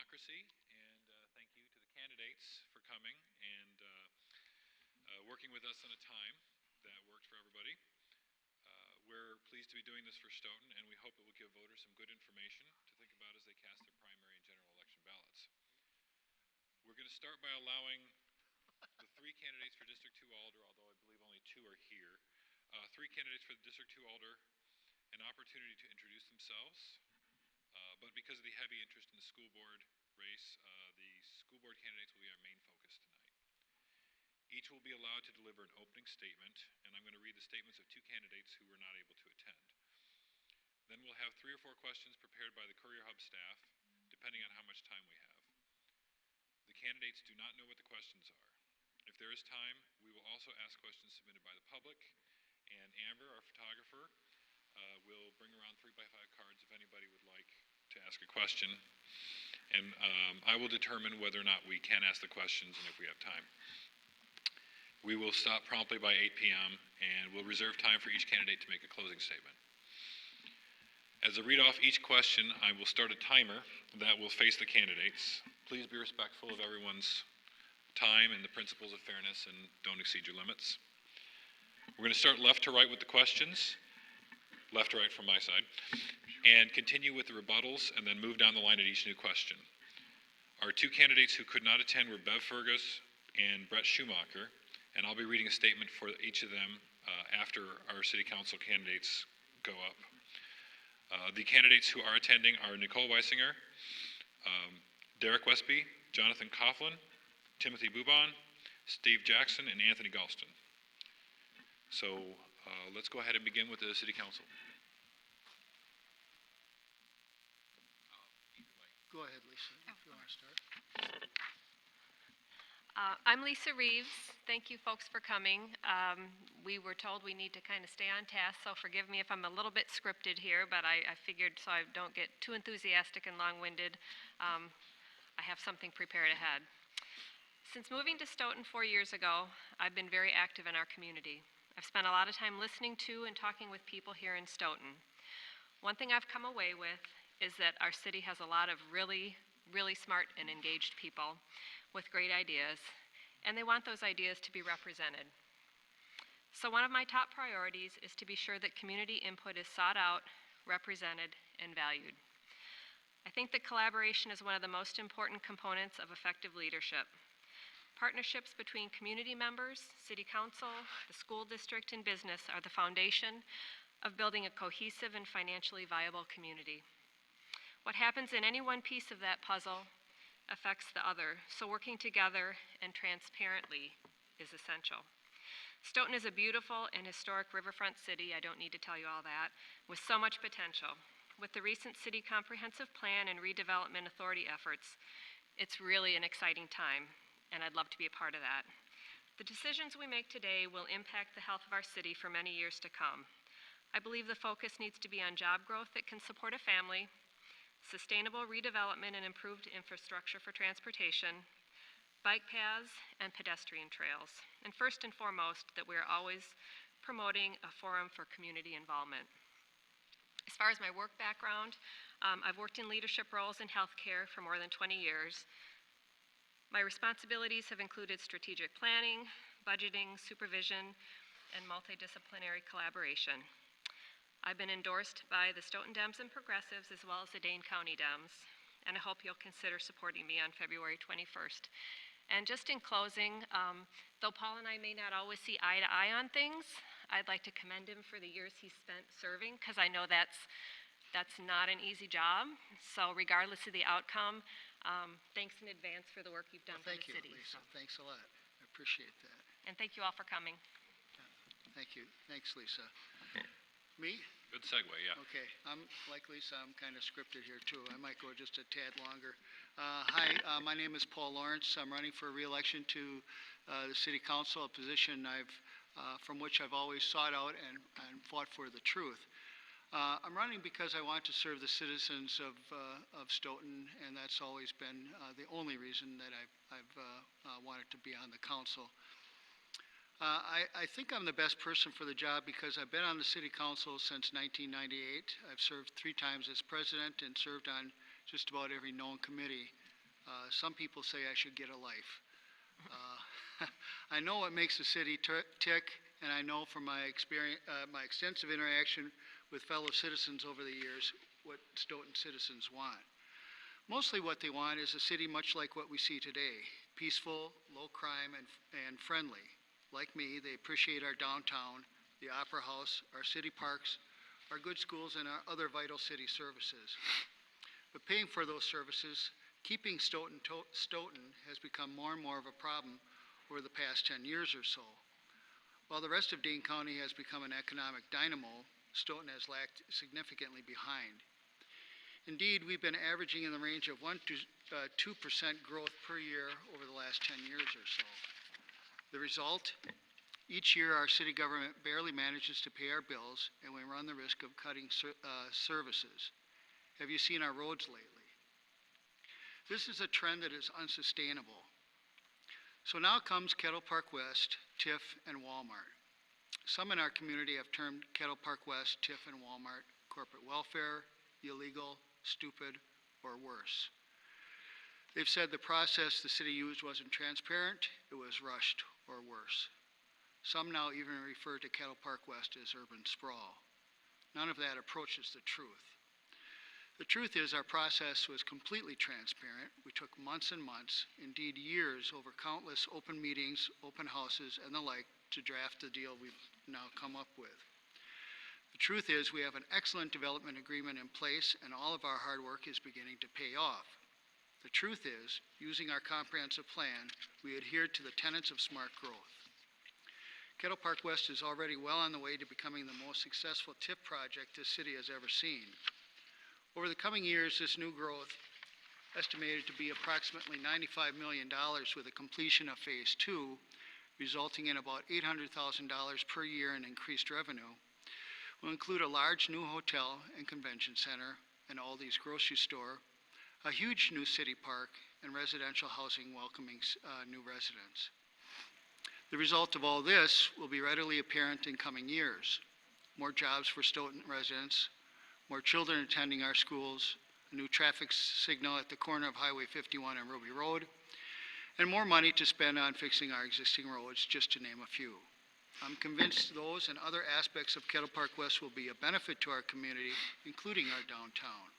democracy, and thank you to the candidates for coming and working with us on a time that worked for everybody. We're pleased to be doing this for Stoughton, and we hope it will give voters some good information to think about as they cast their primary and general election ballots. We're going to start by allowing the 3 candidates for District 2 Alder, although I believe only 2 are here, 3 candidates for the District 2 Alder, an opportunity to introduce themselves, but because of the heavy interest in the school board race, the school board candidates will be our main focus tonight. Each will be allowed to deliver an opening statement, and I'm going to read the statements of 2 candidates who were not able to attend. Then we'll have 3 or 4 questions prepared by the Courier Hub staff, depending on how much time we have. The candidates do not know what the questions are. If there is time, we will also ask questions submitted by the public, and Amber, our photographer, will bring around 3x5 cards if anybody would like to ask a question, and I will determine whether or not we can ask the questions and if we have time. We will stop promptly by 8 p.m. and we'll reserve time for each candidate to make a closing statement. As I read off each question, I will start a timer that will face the candidates. Please be respectful of everyone's time and the principles of fairness, and don't exceed your limits. We're going to start left to right with the questions, left to right from my side, and continue with the rebuttals and then move down the line at each new question. Our 2 candidates who could not attend were Bev Fergus and Brett Schumacher, and I'll be reading a statement for each of them after our city council candidates go up. The candidates who are attending are Nicole Wesinger, Derek Westby, Jonathan Coughlin, Timothy Bubon, Steve Jackson, and Anthony Gulstan. So let's go ahead and begin with the city council. Go ahead, Lisa, if you want to start. I'm Lisa Reeves. Thank you folks for coming. We were told we need to kind of stay on task, so forgive me if I'm a little bit scripted here, but I figured so I don't get too enthusiastic and long-winded, I have something prepared ahead. Since moving to Stoughton 4 years ago, I've been very active in our community. I've spent a lot of time listening to and talking with people here in Stoughton. One thing I've come away with is that our city has a lot of really smart and engaged people with great ideas, and they want those ideas to be represented. So one of my top priorities is to be sure that community input is sought out, represented, and valued. I think that collaboration is one of the most important components of effective leadership. Partnerships between community members, city council, the school district, and business are the foundation of building a cohesive and financially viable community. What happens in any one piece of that puzzle affects the other, so working together and transparently is essential. Stoughton is a beautiful and historic riverfront city, I don't need to tell you all that, with so much potential. With the recent city comprehensive plan and redevelopment authority efforts, it's really an exciting time, and I'd love to be a part of that. The decisions we make today will impact the health of our city for many years to come. I believe the focus needs to be on job growth that can support a family, sustainable redevelopment and improved infrastructure for transportation, bike paths, and pedestrian trails. And first and foremost, that we're always promoting a forum for community involvement. As far as my work background, I've worked in leadership roles in healthcare for more than 20 years. My responsibilities have included strategic planning, budgeting, supervision, and multidisciplinary collaboration. I've been endorsed by the Stoughton Dems and Progressives as well as the Dane County Dems, and I hope you'll consider supporting me on February 21st. And just in closing, though Paul and I may not always see eye to eye on things, I'd like to commend him for the years he's spent serving, because I know that's not an easy job. So regardless of the outcome, thanks in advance for the work you've done for the city. Thank you, Lisa. Thanks a lot. I appreciate that. And thank you all for coming. Thank you. Thanks, Lisa. Me? Good segue, yeah. Okay, I'm like Lisa, I'm kind of scripted here too. I might go just a tad longer. Hi, my name is Paul Lawrence. I'm running for re-election to the City Council, a position from which I've always sought out and fought for the truth. I'm running because I want to serve the citizens of Stoughton, and that's always been the only reason that I've wanted to be on the council. I think I'm the best person for the job because I've been on the City Council since 1998. I've served 3 times as president and served on just about every known committee Some people say I should get a life. I know what makes the city tick, and I know from my experience, my extensive interaction with fellow citizens over the years, what Stoughton citizens want. Mostly what they want is a city much like what we see today, peaceful, low crime, and friendly. Like me, they appreciate our downtown, the Opera House, our city parks, our good schools, and our other vital city services. But paying for those services, keeping Stoughton has become more and more of a problem over the past 10 years or so. While the rest of Dane County has become an economic dynamo, Stoughton has lagged significantly behind. Indeed, we've been averaging in the range of 1 to 2% growth per year over the last 10 years or so. The result? Each year, our city government barely manages to pay our bills, and we run the risk of cutting services. Have you seen our roads lately? This is a trend that is unsustainable. So now comes Kettle Park West, TIF, and Walmart. Some in our community have termed Kettle Park West, TIF, and Walmart corporate welfare, illegal, stupid, or worse. They've said the process the city used wasn't transparent, it was rushed, or worse. Some now even refer to Kettle Park West as urban sprawl. None of that approaches the truth. The truth is our process was completely transparent. We took months and months, indeed years, over countless open meetings, open houses, and the like to draft the deal we've now come up with. The truth is we have an excellent development agreement in place, and all of our hard work is beginning to pay off. The truth is, using our comprehensive plan, we adhered to the tenets of smart growth. Kettle Park West is already well on the way to becoming the most successful TIP project this city has ever seen. Over the coming years, this new growth, estimated to be approximately $95 million with the completion of Phase 2, resulting in about $800,000 per year in increased revenue, will include a large new hotel and convention center, an Aldi's grocery store, a huge new city park, and residential housing welcoming new residents. The result of all this will be readily apparent in coming years. More jobs for Stoughton residents, more children attending our schools, a new traffic signal at the corner of Highway 51 and Ruby Road, and more money to spend on fixing our existing roads, just to name a few. I'm convinced those and other aspects of Kettle Park West will be a benefit to our community, including our downtown.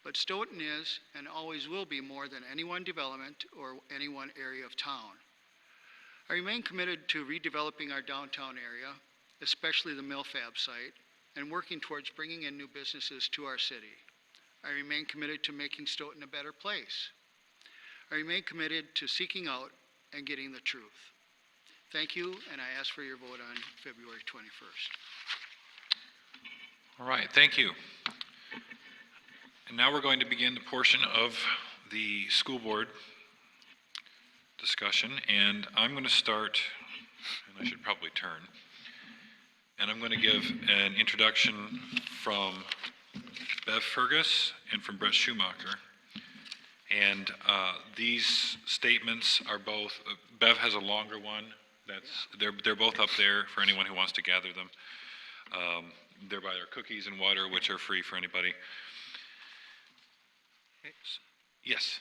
But Stoughton is and always will be more than any one development or any one area of town. I remain committed to redeveloping our downtown area, especially the MillFab site, and working towards bringing in new businesses to our city. I remain committed to making Stoughton a better place. I remain committed to seeking out and getting the truth. Thank you, and I ask for your vote on February 21st. All right, thank you. And now we're going to begin the portion of the school board discussion, and I'm going to start, and I should probably turn, and I'm going to give an introduction from Bev Fergus and from Brett Schumacher. And these statements are both, Bev has a longer one. They're both up there for anyone who wants to gather them. They're by our cookies and water, which are free for anybody. Yes.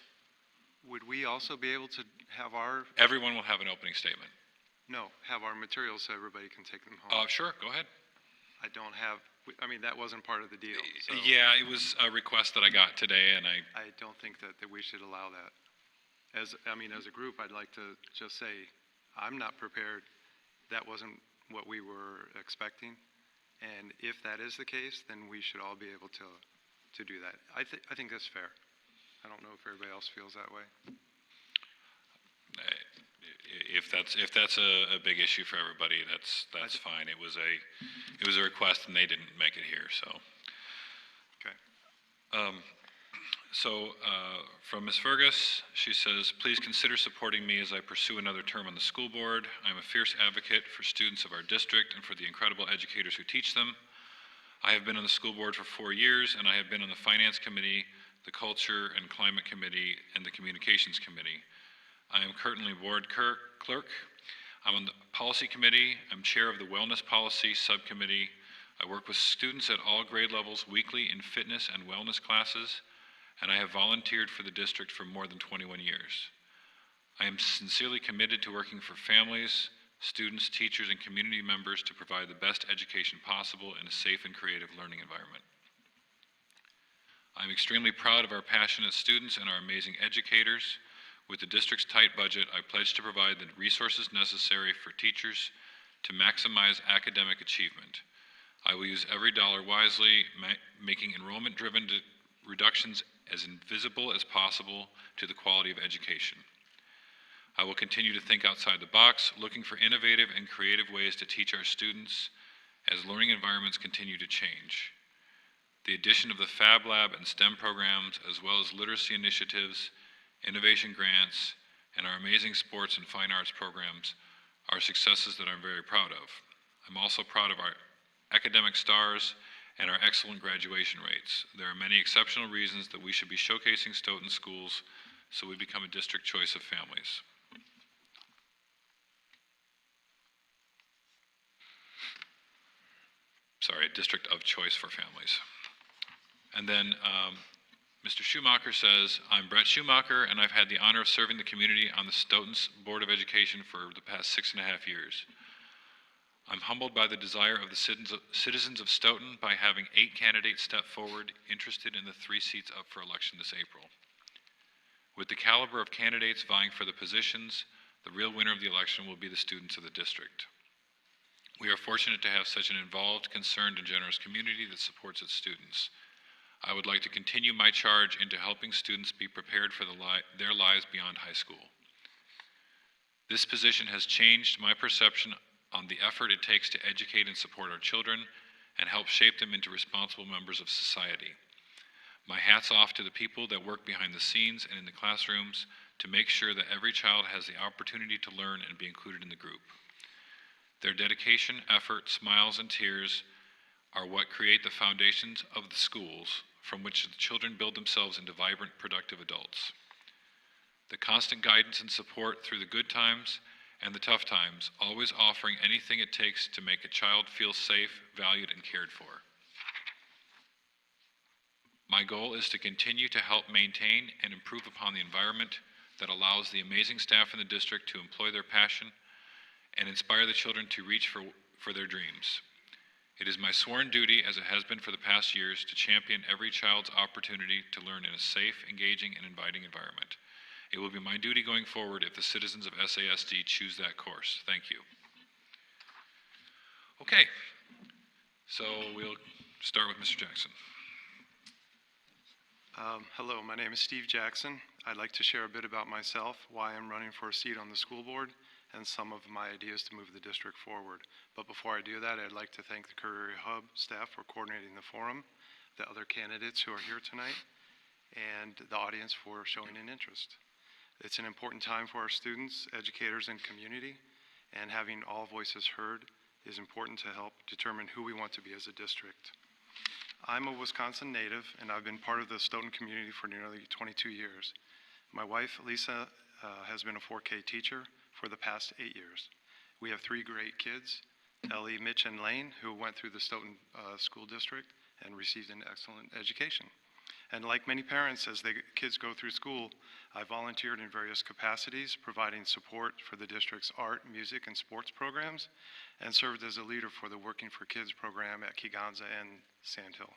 Would we also be able to have our, Everyone will have an opening statement. have our materials so everybody can take them home? Sure, go ahead. I don't have, I mean, that wasn't part of the deal. So Yeah, it was a request that I got today, and I don't think that we should allow that. As a group, I'd like to just say, I'm not prepared. That wasn't what we were expecting. And if that is the case, then we should all be able to do that. I think that's fair. I don't know if everybody else feels that way. If that's a big issue for everybody, that's fine. It was a request, and they didn't make it here, so. Okay. From Ms. Fergus, she says, please consider supporting me as I pursue another term on the school board. I'm a fierce advocate for students of our district and for the incredible educators who teach them. I have been on the school board for 4 years, and I have been on the finance committee, the culture and climate committee, and the communications committee. I am currently board clerk. I'm on the policy committee. I'm chair of the wellness policy subcommittee. I work with students at all grade levels weekly in fitness and wellness classes, and I have volunteered for the district for more than 21 years. I am sincerely committed to working for families, students, teachers, and community members to provide the best education possible in a safe and creative learning environment. I am extremely proud of our passionate students and our amazing educators. With the district's tight budget, I pledge to provide the resources necessary for teachers to maximize academic achievement. I will use every dollar wisely, making enrollment-driven reductions as invisible as possible to the quality of education. I will continue to think outside the box, looking for innovative and creative ways to teach our students as learning environments continue to change. The addition of the Fab Lab and STEM programs, as well as literacy initiatives, innovation grants, and our amazing sports and fine arts programs are successes that I'm very proud of. I'm also proud of our academic stars and our excellent graduation rates. There are many exceptional reasons that we should be showcasing Stoughton schools so we become a district choice of families. Sorry, a district of choice for families. And then Mr. Schumacher says, I'm Brett Schumacher, and I've had the honor of serving the community on the Stoughton's Board of Education for the past 6.5 years. I'm humbled by the desire of the citizens of Stoughton by having 8 candidates step forward interested in the 3 seats up for election this April. With the caliber of candidates vying for the positions, the real winner of the election will be the students of the district. We are fortunate to have such an involved, concerned, and generous community that supports its students. I would like to continue my charge into helping students be prepared for their lives beyond high school. This position has changed my perception on the effort it takes to educate and support our children and help shape them into responsible members of society. My hat's off to the people that work behind the scenes and in the classrooms to make sure that every child has the opportunity to learn and be included in the group. Their dedication, effort, smiles, and tears are what create the foundations of the schools from which the children build themselves into vibrant, productive adults. The constant guidance and support through the good times and the tough times, always offering anything it takes to make a child feel safe, valued, and cared for. My goal is to continue to help maintain and improve upon the environment that allows the amazing staff in the district to employ their passion and inspire the children to reach for their dreams. It is my sworn duty, as it has been for the past years, to champion every child's opportunity to learn in a safe, engaging, and inviting environment. It will be my duty going forward if the citizens of SASD choose that course. Thank you. Okay, so we'll start with Mr. Jackson. Hello, my name is Steve Jackson. I'd like to share a bit about myself, why I'm running for a seat on the school board, and some of my ideas to move the district forward. But before I do that, I'd like to thank the Career Hub staff for coordinating the forum, the other candidates who are here tonight, and the audience for showing an interest. It's an important time for our students, educators, and community, and having all voices heard is important to help determine who we want to be as a district. I'm a Wisconsin native, and I've been part of the Stoughton community for nearly 22 years. My wife, Lisa, has been a 4K teacher for the past 8 years. We have 3 great kids, Ellie, Mitch, and Lane, who went through the Stoughton School District and received an excellent education. And like many parents, as the kids go through school, I volunteered in various capacities, providing support for the district's art, music, and sports programs, and served as a leader for the Working for Kids program at Kegonsa and Sandhill.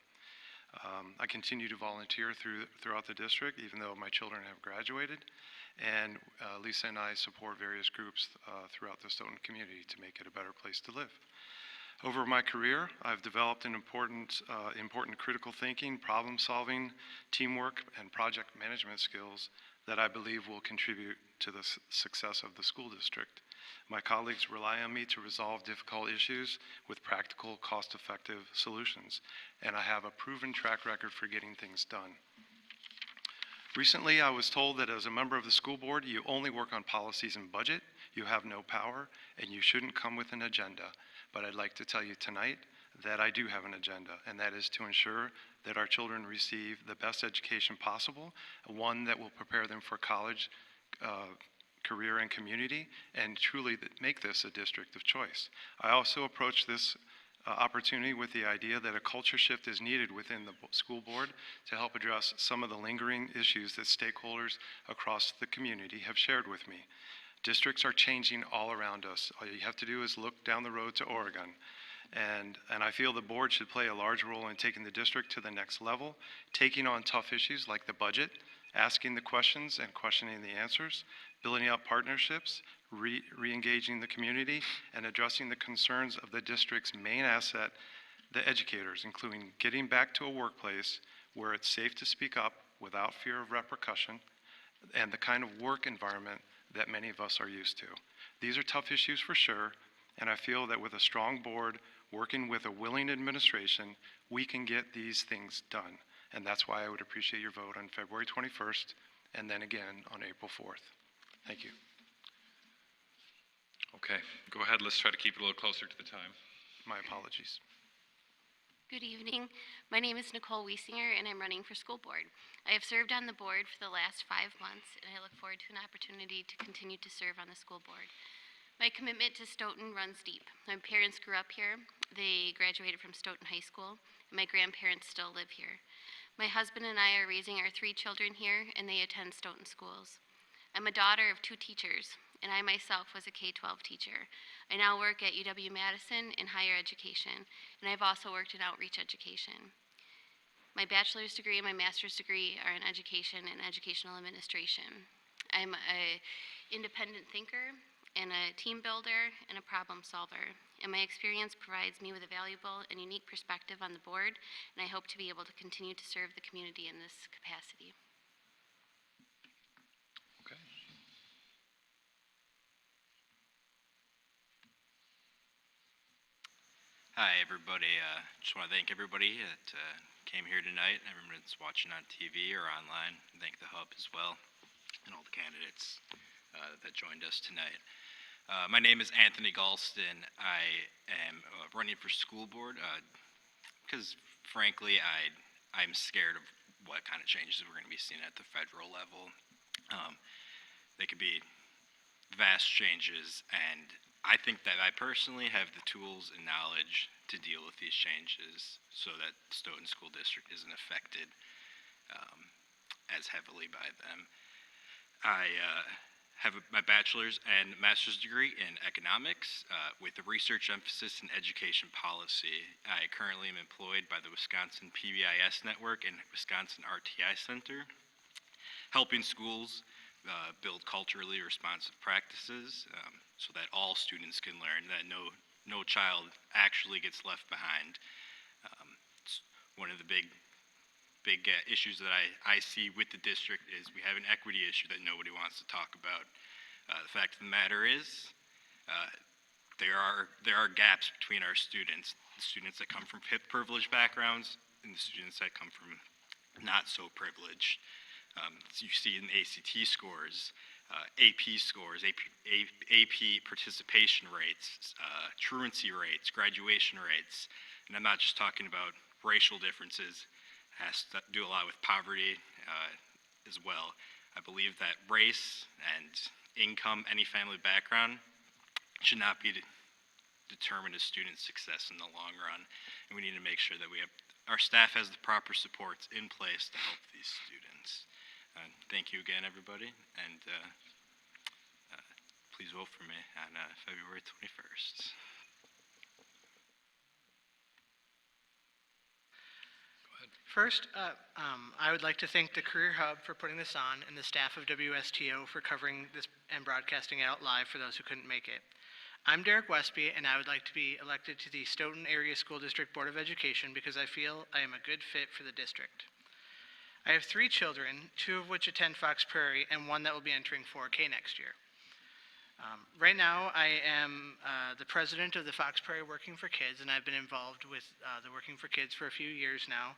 I continue to volunteer throughout the district, even though my children have graduated, and Lisa and I support various groups throughout the Stoughton community to make it a better place to live. Over my career, I've developed an important critical thinking, problem solving, teamwork, and project management skills that I believe will contribute to the success of the school district. My colleagues rely on me to resolve difficult issues with practical, cost-effective solutions, and I have a proven track record for getting things done. Recently, I was told that as a member of the school board, you only work on policies and budget, you have no power, and you shouldn't come with an agenda. But I'd like to tell you tonight that I do have an agenda, and that is to ensure that our children receive the best education possible, one that will prepare them for college, career, and community, and truly make this a district of choice. I also approach this opportunity with the idea that a culture shift is needed within the school board to help address some of the lingering issues that stakeholders across the community have shared with me. Districts are changing all around us. All you have to do is look down the road to Oregon. And I feel the board should play a large role in taking the district to the next level, taking on tough issues like the budget, asking the questions and questioning the answers, building out partnerships, re-engaging the community, and addressing the concerns of the district's main asset, the educators, including getting back to a workplace where it's safe to speak up without fear of repercussion, and the kind of work environment that many of us are used to. These are tough issues for sure, and I feel that with a strong board working with a willing administration, we can get these things done. And that's why I would appreciate your vote on February 21st and then again on April 4th. Thank you. Okay, go ahead. Let's try to keep it a little closer to the time. My apologies. Good evening. My name is Nicole Wesinger, and I'm running for school board. I have served on the board for the last 5 months, and I look forward to an opportunity to continue to serve on the school board. My commitment to Stoughton runs deep. My parents grew up here. They graduated from Stoughton High School, and my grandparents still live here. My husband and I are raising our 3 children here, and they attend Stoughton schools. I'm a daughter of 2 teachers, and I myself was a K-12 teacher. I now work at UW-Madison in higher education, and I've also worked in outreach education. My bachelor's degree and my master's degree are in education and educational administration. I'm an independent thinker and a team builder and a problem solver, and my experience provides me with a valuable and unique perspective on the board, and I hope to be able to continue to serve the community in this capacity. Okay. Hi, everybody. Just want to thank everybody that came here tonight, everyone that's watching on TV or online. Thank the Hub as well, and all the candidates that joined us tonight. My name is Anthony Gulstan. I am running for school board because, frankly, I'm scared of what kind of changes we're going to be seeing at the federal level. They could be vast changes, and I think that I personally have the tools and knowledge to deal with these changes so that Stoughton School District isn't affected as heavily by them. I have my bachelor's and master's degree in economics with a research emphasis in education policy. I currently am employed by the Wisconsin PBIS Network and Wisconsin RTI Center, helping schools build culturally responsive practices so that all students can learn, that no child actually gets left behind. It's one of the big issues that I see with the district is we have an equity issue that nobody wants to talk about. The fact of the matter is there are gaps between our students, the students that come from privileged backgrounds and the students that come from not so privileged. You see in ACT scores, AP scores, AP participation rates, truancy rates, graduation rates, and I'm not just talking about racial differences. It has to do a lot with poverty as well. I believe that race and income, any family background, should not be determine a student's success in the long run, and we need to make sure that our staff has the proper supports in place to help these students. Thank you again, everybody, and please vote for me on February 21st. First, I would like to thank the Career Hub for putting this on and the staff of WSTO for covering this and broadcasting it out live for those who couldn't make it. I'm Derek Westby, and I would like to be elected to the Stoughton Area School District Board of Education because I feel I am a good fit for the district. I have 3 children, 2 of which attend Fox Prairie and 1 that will be entering 4K next year. Right now, I am the president of the Fox Prairie Working for Kids, and I've been involved with the Working for Kids for a few years now.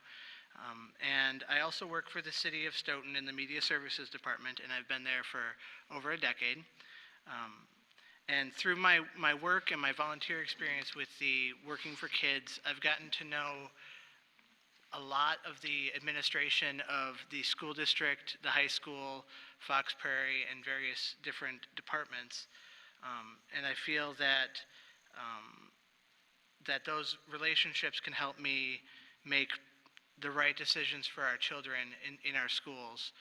And I also work for the city of Stoughton in the Media Services Department, and I've been there for over a decade. And through my work and my volunteer experience with the Working for Kids, I've gotten to know a lot of the administration of the school district, the high school, Fox Prairie, and various different departments. And I feel that that those relationships can help me make the right decisions for our children in our schools.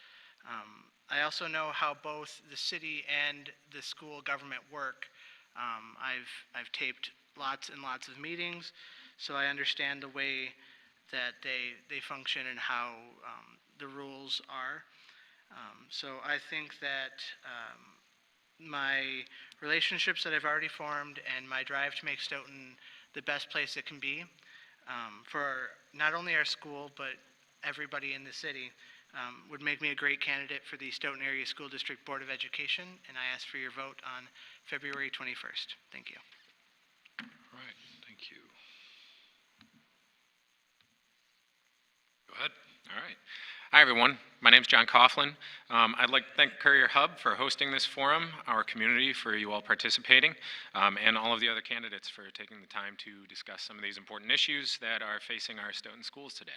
I also know how both the city and the school government work. I've taped lots and lots of meetings, so I understand the way that they function and how the rules are. So I think that my relationships that I've already formed and my drive to make Stoughton the best place it can be for not only our school, but everybody in the city, would make me a great candidate for the Stoughton Area School District Board of Education, and I ask for your vote on February 21st. Thank you. All right, thank you. Go ahead. All right. Hi, everyone. My name is John Coughlin. I'd like to thank Courier Hub for hosting this forum, our community for you all participating, and all of the other candidates for taking the time to discuss some of these important issues that are facing our Stoughton schools today.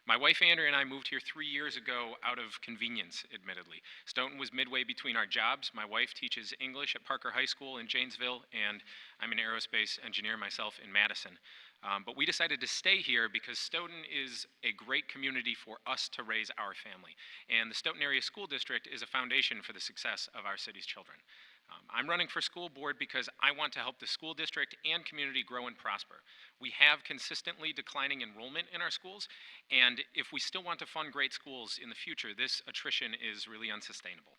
My wife Andrea and I moved here 3 years ago out of convenience, admittedly. Stoughton was midway between our jobs. My wife teaches English at Parker High School in Janesville, and I'm an aerospace engineer myself in Madison. But we decided to stay here because Stoughton is a great community for us to raise our family. And the Stoughton Area School District is a foundation for the success of our city's children. I'm running for school board because I want to help the school district and community grow and prosper. We have consistently declining enrollment in our schools, and if we still want to fund great schools in the future, this attrition is really unsustainable.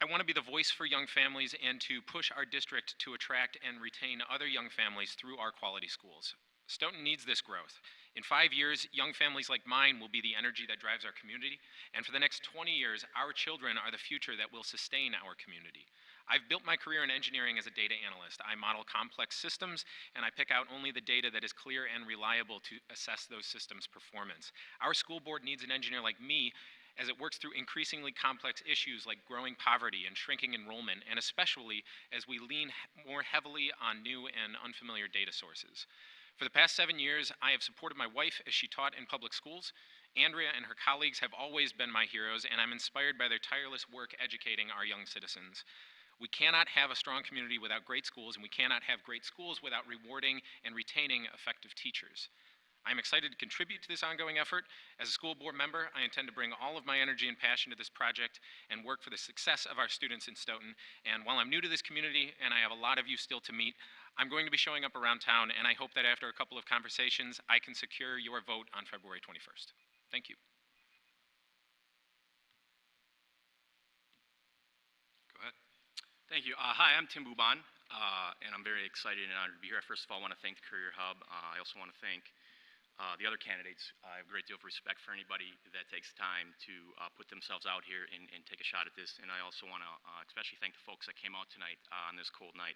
I want to be the voice for young families and to push our district to attract and retain other young families through our quality schools. Stoughton needs this growth. In 5 years, young families like mine will be the energy that drives our community, and for the next 20 years, our children are the future that will sustain our community. I've built my career in engineering as a data analyst. I model complex systems, and I pick out only the data that is clear and reliable to assess those systems' performance. Our school board needs an engineer like me as it works through increasingly complex issues like growing poverty and shrinking enrollment, and especially as we lean more heavily on new and unfamiliar data sources. For the past 7 years, I have supported my wife as she taught in public schools. Andrea and her colleagues have always been my heroes, and I'm inspired by their tireless work educating our young citizens. We cannot have a strong community without great schools, and we cannot have great schools without rewarding and retaining effective teachers. I'm excited to contribute to this ongoing effort. As a school board member, I intend to bring all of my energy and passion to this project and work for the success of our students in Stoughton. And while I'm new to this community and I have a lot of you still to meet, I'm going to be showing up around town, and I hope that after a couple of conversations, I can secure your vote on February 21st. Thank you. Go ahead. Thank you. Hi, I'm Tim Buban, and I'm very excited and honored to be here. First of all, I want to thank the Courier Hub. I also want to thank the other candidates. I have a great deal of respect for anybody that takes time to put themselves out here and take a shot at this. And I also want to especially thank the folks that came out tonight on this cold night.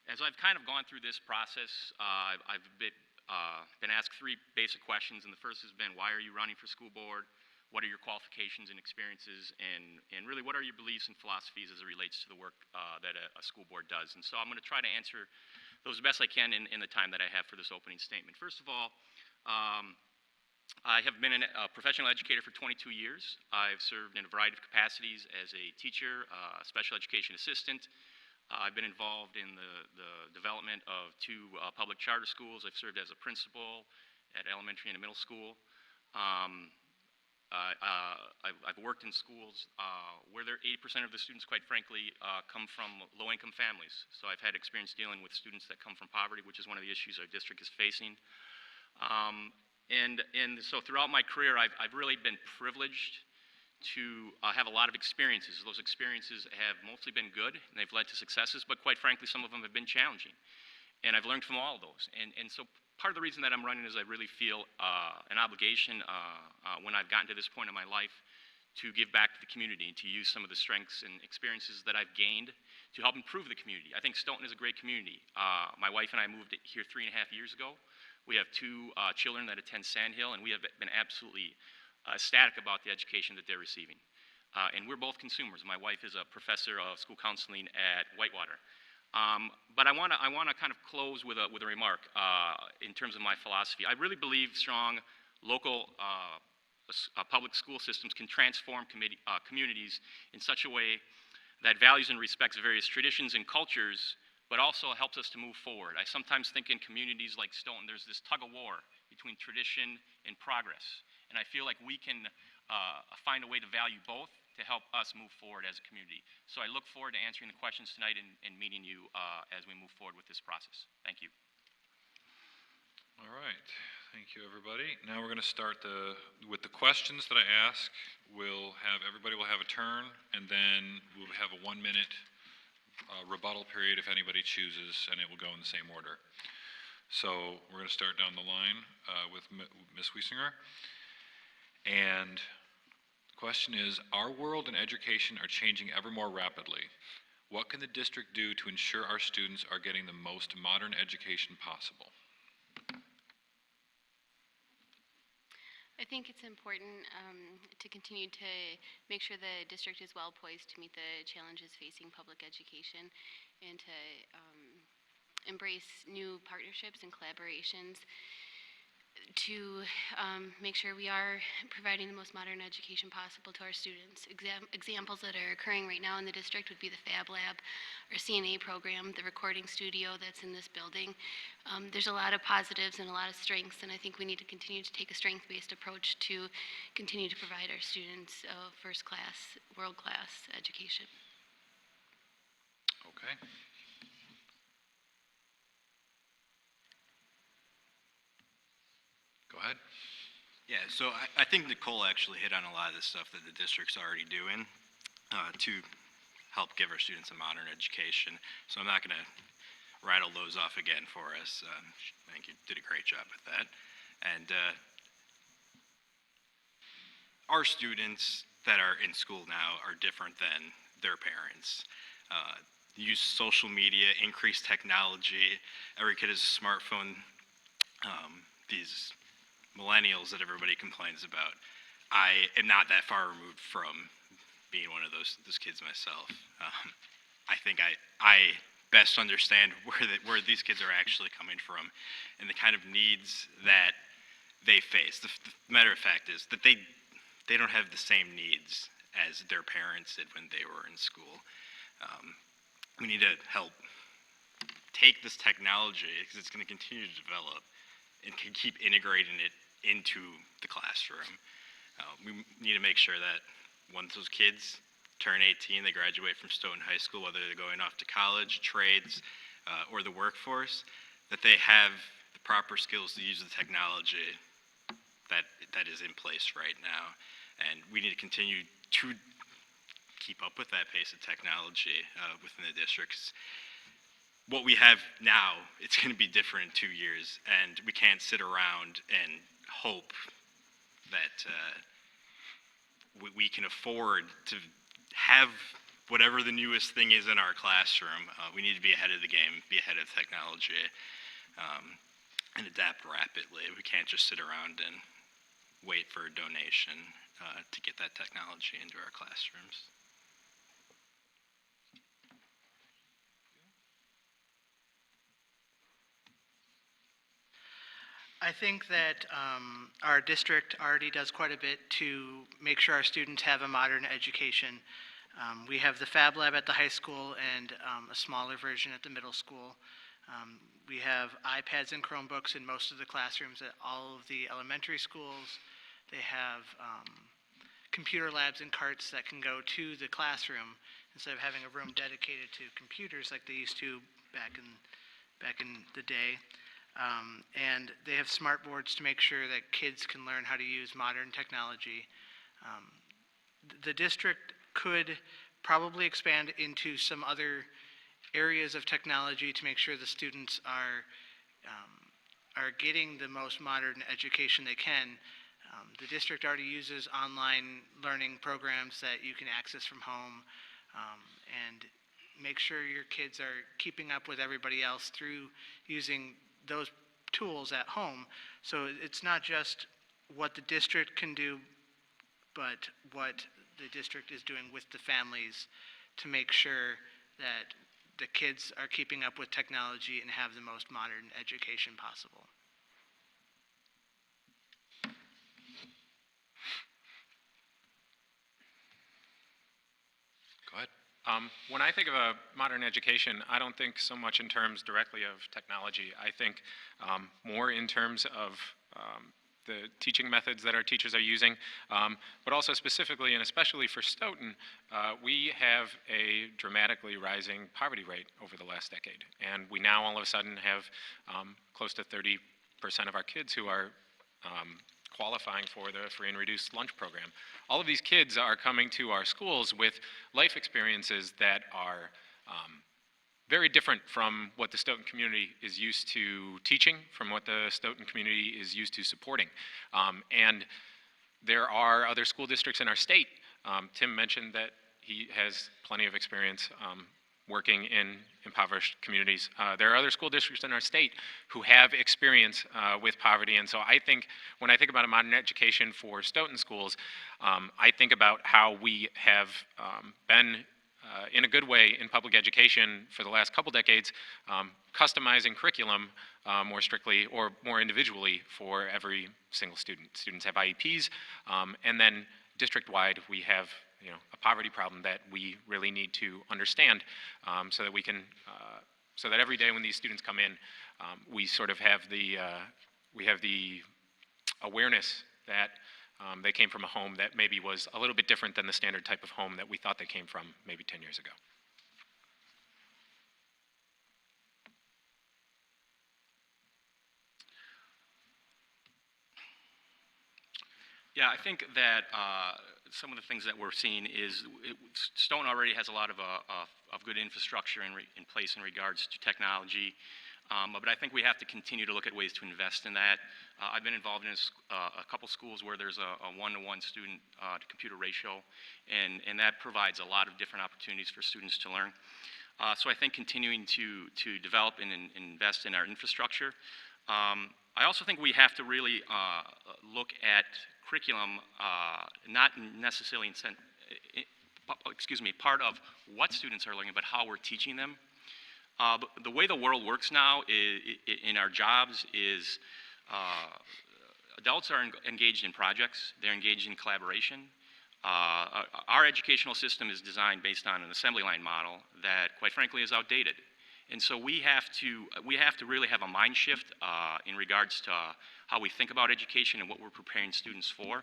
As I've kind of gone through this process, I've been asked 3 basic questions. And the first has been, why are you running for school board? What are your qualifications and experiences? And really, what are your beliefs and philosophies as it relates to the work that a school board does? And so I'm going to try to answer those the best I can in the time that I have for this opening statement. First of all, I have been a professional educator for 22 years. I've served in a variety of capacities as a teacher, special education assistant. I've been involved in the development of 2 public charter schools. I've served as a principal at elementary and middle school. I've worked in schools where 80% of the students, quite frankly, come from low-income families. So I've had experience dealing with students that come from poverty, which is one of the issues our district is facing. And so throughout my career, I've really been privileged to have a lot of experiences. Those experiences have mostly been good, and they've led to successes, but quite frankly, some of them have been challenging. And I've learned from all of those. And so part of the reason that I'm running is I really feel an obligation when I've gotten to this point in my life to give back to the community and to use some of the strengths and experiences that I've gained to help improve the community. I think Stoughton is a great community. My wife and I moved here 3.5 years ago. We have 2 children that attend Sandhill, and we have been absolutely ecstatic about the education that they're receiving. And we're both consumers. My wife is a professor of school counseling at Whitewater. But I want to kind of close with a remark in terms of my philosophy. I really believe strong local public school systems can transform communities in such a way that values and respects various traditions and cultures, but also helps us to move forward. I sometimes think in communities like Stoughton, there's this tug of war between tradition and progress. And I feel like we can find a way to value both to help us move forward as a community. So I look forward to answering the questions tonight and meeting you as we move forward with this process. Thank you. All right, thank you, everybody. Now we're going to start with the questions that I ask. Everybody will have a turn, and then we'll have a 1-minute rebuttal period if anybody chooses, and it will go in the same order. So we're going to start down the line with Ms. Wesinger. And the question is, our world and education are changing ever more rapidly. What can the district do to ensure our students are getting the most modern education possible? I think it's important to continue to make sure the district is well poised to meet the challenges facing public education and to embrace new partnerships and collaborations to make sure we are providing the most modern education possible to our students. Examples that are occurring right now in the district would be the Fab Lab, our CNA program, the recording studio that's in this building. There's a lot of positives and a lot of strengths, and I think we need to continue to take a strength-based approach to continue to provide our students first-class, world-class education. Okay. Go ahead. Yeah, so I think Nicole actually hit on a lot of the stuff that the district's already doing to help give our students a modern education. So I'm not going to rattle those off again for us. I think you did a great job with that. And our students that are in school now are different than their parents. Use social media, increase technology. Every kid has a smartphone. These millennials that everybody complains about. I am not that far removed from being one of those kids myself. I think I best understand where these kids are actually coming from and the kind of needs that they face. The matter of fact is that they don't have the same needs as their parents did when they were in school. We need to help take this technology, because it's going to continue to develop, and can keep integrating it into the classroom. We need to make sure that once those kids turn 18, they graduate from Stoughton High School, whether they're going off to college, trades, or the workforce, that they have the proper skills to use the technology that is in place right now. And we need to continue to keep up with that pace of technology within the districts. What we have now, it's going to be different in 2 years, and we can't sit around and hope that we can afford to have whatever the newest thing is in our classroom. We need to be ahead of the game, be ahead of technology, and adapt rapidly. We can't just sit around and wait for a donation to get that technology into our classrooms. I think that our district already does quite a bit to make sure our students have a modern education. We have the Fab Lab at the high school and a smaller version at the middle school. We have iPads and Chromebooks in most of the classrooms at all of the elementary schools. They have computer labs and carts that can go to the classroom instead of having a room dedicated to computers like they used to back in the day. And they have smart boards to make sure that kids can learn how to use modern technology. The district could probably expand into some other areas of technology to make sure the students are getting the most modern education they can. The district already uses online learning programs that you can access from home, and make sure your kids are keeping up with everybody else through using those tools at home. So it's not just what the district can do, but what the district is doing with the families to make sure that the kids are keeping up with technology and have the most modern education possible. Go ahead. When I think of a modern education, I don't think so much in terms directly of technology. I think more in terms of the teaching methods that our teachers are using, but also specifically and especially for Stoughton, we have a dramatically rising poverty rate over the last decade. And we now all of a sudden have close to 30% of our kids who are qualifying for the free and reduced lunch program. All of these kids are coming to our schools with life experiences that are very different from what the Stoughton community is used to teaching, from what the Stoughton community is used to supporting. And there are other school districts in our state. Tim mentioned that he has plenty of experience working in impoverished communities. There are other school districts in our state who have experience with poverty, and so I think, when I think about a modern education for Stoughton schools, I think about how we have been, in a good way, in public education for the last couple decades, customizing curriculum more strictly or more individually for every single student. Students have IEPs, and then district-wide we have a poverty problem that we really need to understand, so that we can, so that every day when these students come in, we sort of have the awareness that they came from a home that maybe was a little bit different than the standard type of home that we thought they came from maybe 10 years ago. Yeah, I think that some of the things that we're seeing is Stoughton already has a lot of good infrastructure in place in regards to technology, but I think we have to continue to look at ways to invest in that. I've been involved in a couple schools where there's a one-to-one student to computer ratio, and that provides a lot of different opportunities for students to learn. So I think continuing to develop and invest in our infrastructure. I also think we have to really look at curriculum, not necessarily part of what students are learning, but how we're teaching them. The way the world works now in our jobs is adults are engaged in projects, they're engaged in collaboration. Our educational system is designed based on an assembly line model that, quite frankly, is outdated. And so we have to really have a mind shift in regards to how we think about education and what we're preparing students for.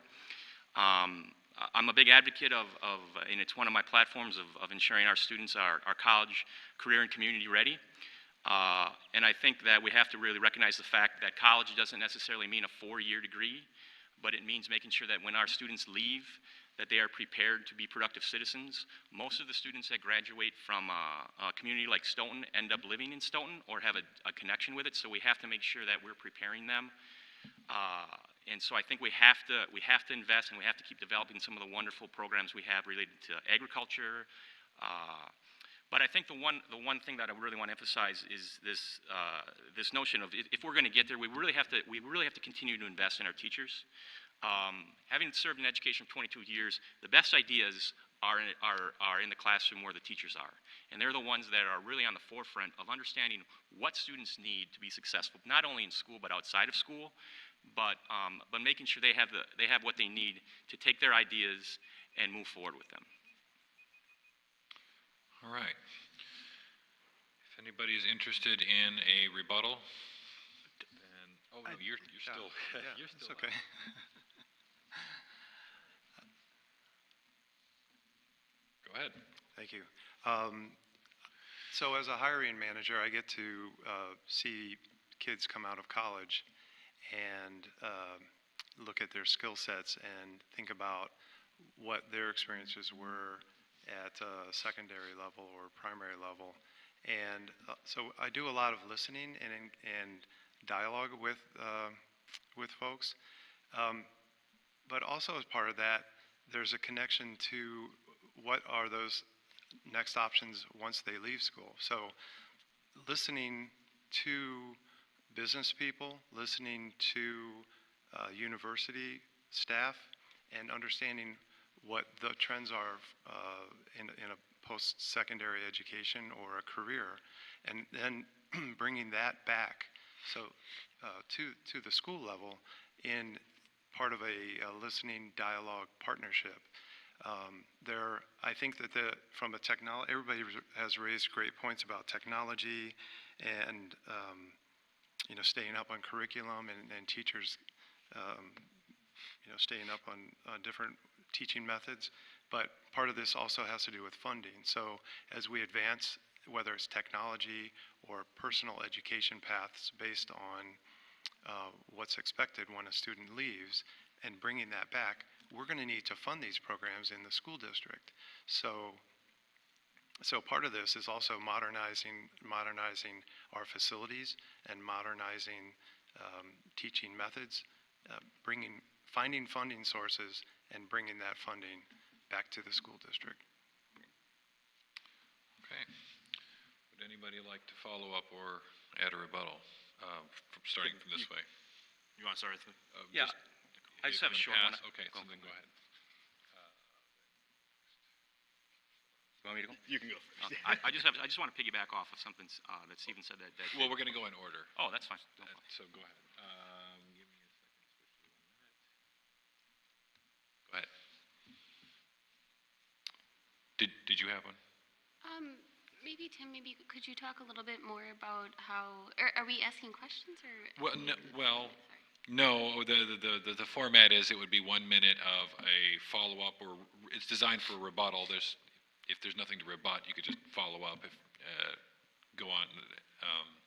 I'm a big advocate of and it's one of my platforms of ensuring our students are college, career, and community ready. And I think that we have to really recognize the fact that college doesn't necessarily mean a 4-year degree, but it means making sure that when our students leave, that they are prepared to be productive citizens. Most of the students that graduate from a community like Stoughton end up living in Stoughton or have a connection with it, so we have to make sure that we're preparing them. And so I think we have to invest, and we have to keep developing some of the wonderful programs we have related to agriculture. But I think the one thing that I really want to emphasize is this notion of, if we're going to get there, we really have to continue to invest in our teachers. Having served in education for 22 years, the best ideas are in the classroom where the teachers are. And they're the ones that are really on the forefront of understanding what students need to be successful, not only in school but outside of school, but making sure they have what they need to take their ideas and move forward with them. All right. If anybody is interested in a rebuttal, then, oh, no, you're still, Yeah, you're still it's okay. Go ahead. Thank you. So as a hiring manager, I get to see kids come out of college and look at their skill sets and think about what their experiences were at secondary level or primary level. And so I do a lot of listening and dialogue with folks. But also as part of that, there's a connection to what are those next options once they leave school. So listening to business people, listening to university staff, and understanding what the trends are in a post-secondary education or a career, and then bringing that back to the school level in part of a listening dialogue partnership. I think that from a technology, everybody has raised great points about technology and staying up on curriculum and teachers, staying up on different teaching methods. But part of this also has to do with funding. So as we advance, whether it's technology or personal education paths based on what's expected when a student leaves, and bringing that back, we're going to need to fund these programs in the school district. So part of this is also modernizing our facilities and modernizing teaching methods, finding funding sources and bringing that funding back to the school district. Okay. Would anybody like to follow up or add a rebuttal, starting from this way? You want to start with it? Yeah, I just have a short one. Okay, so then go ahead. You want me to go? You can go first. I just want to piggyback off of something that Stephen said that. Well, we're going to go in order. Oh, that's fine. So go ahead. Give me a second. Go ahead. Did you have one? Maybe Tim, could you talk a little bit more about how, are we asking questions or? No, the format is it would be 1 minute of a follow-up, or it's designed for a rebuttal. If there's nothing to rebut, you could just follow up, go on.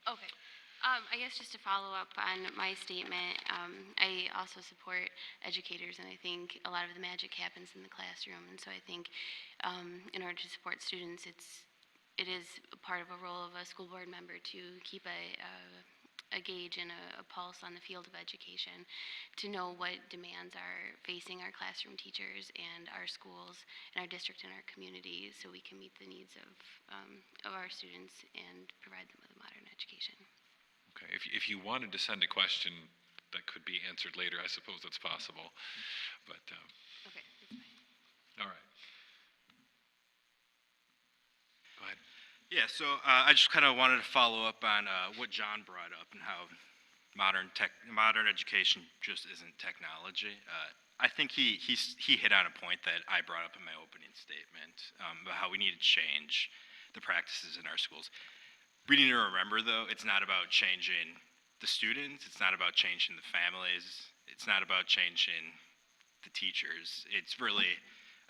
Okay. I guess just to follow up on my statement, I also support educators, and I think a lot of the magic happens in the classroom. And so I think in order to support students, it is a part of a role of a school board member to keep a gauge and a pulse on the field of education, to know what demands are facing our classroom teachers and our schools and our district and our community, so we can meet the needs of our students and provide them with a modern education. Okay, if you wanted to send a question that could be answered later, I suppose that's possible, but. Okay, that's fine. All right. Go ahead. Yeah, so I just kind of wanted to follow up on what John brought up and how modern education just isn't technology. I think he hit on a point that I brought up in my opening statement about how we need to change the practices in our schools. We need to remember, though, it's not about changing the students, it's not about changing the families, it's not about changing the teachers. It's really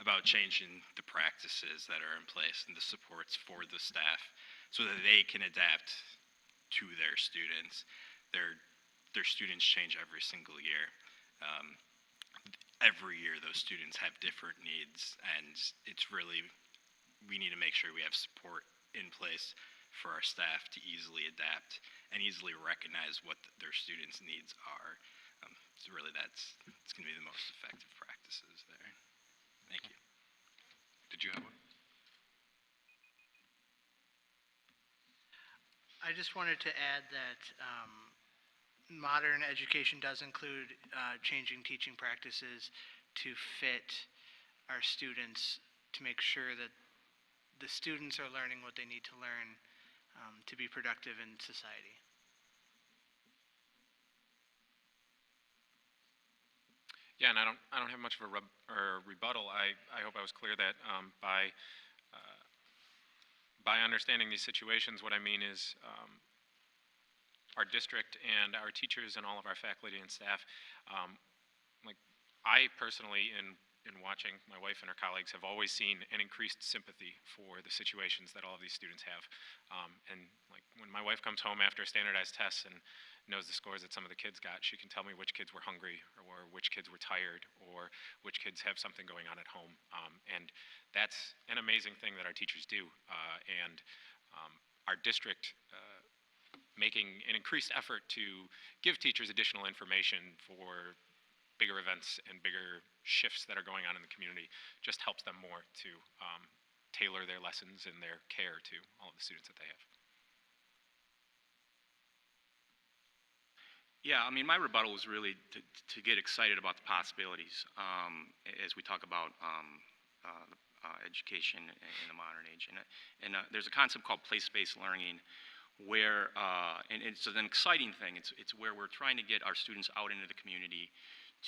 about changing the practices that are in place and the supports for the staff so that they can adapt to their students. Their students change every single year. Every year those students have different needs, and it's really, we need to make sure we have support in place for our staff to easily adapt and easily recognize what their students' needs are. So really it's going to be the most effective practices there. Thank you. Did you have one? I just wanted to add that modern education does include changing teaching practices to fit our students, to make sure that the students are learning what they need to learn to be productive in society. Yeah, and I don't have much of a rebuttal. I hope I was clear that by understanding these situations, what I mean is our district and our teachers and all of our faculty and staff, like I personally, in watching my wife and her colleagues, have always seen an increased sympathy for the situations that all of these students have. And like when my wife comes home after standardized tests and knows the scores that some of the kids got, she can tell me which kids were hungry or which kids were tired or which kids have something going on at home. And that's an amazing thing that our teachers do. And our district making an increased effort to give teachers additional information for bigger events and bigger shifts that are going on in the community just helps them more to tailor their lessons and their care to all of the students that they have. Yeah, I mean, my rebuttal was really to get excited about the possibilities as we talk about education in the modern age. And there's a concept called place-based learning where, and it's an exciting thing, it's where we're trying to get our students out into the community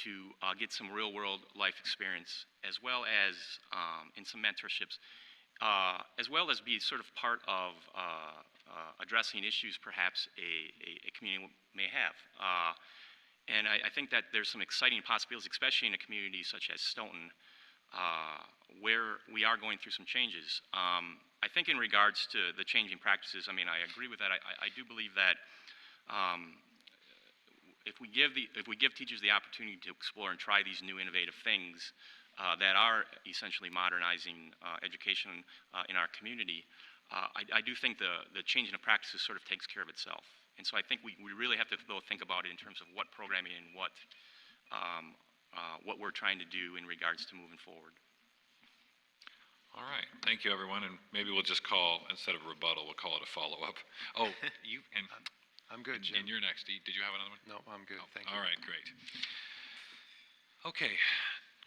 to get some real-world life experience, as well as in some mentorships, as well as be sort of part of addressing issues perhaps a community may have. And I think that there's some exciting possibilities, especially in a community such as Stoughton, where we are going through some changes. I think in regards to the changing practices, I mean, I agree with that. I do believe that if we give teachers the opportunity to explore and try these new innovative things that are essentially modernizing education in our community, I do think the changing of practices sort of takes care of itself. And so I think we really have to though think about it in terms of what programming and what we're trying to do in regards to moving forward. All right, thank you, everyone, and maybe we'll just call, instead of rebuttal, we'll call it a follow-up. Oh, you, and I'm good, Jim. and you're next. Did you have another one? No, I'm good, thank you. All right, great. Okay,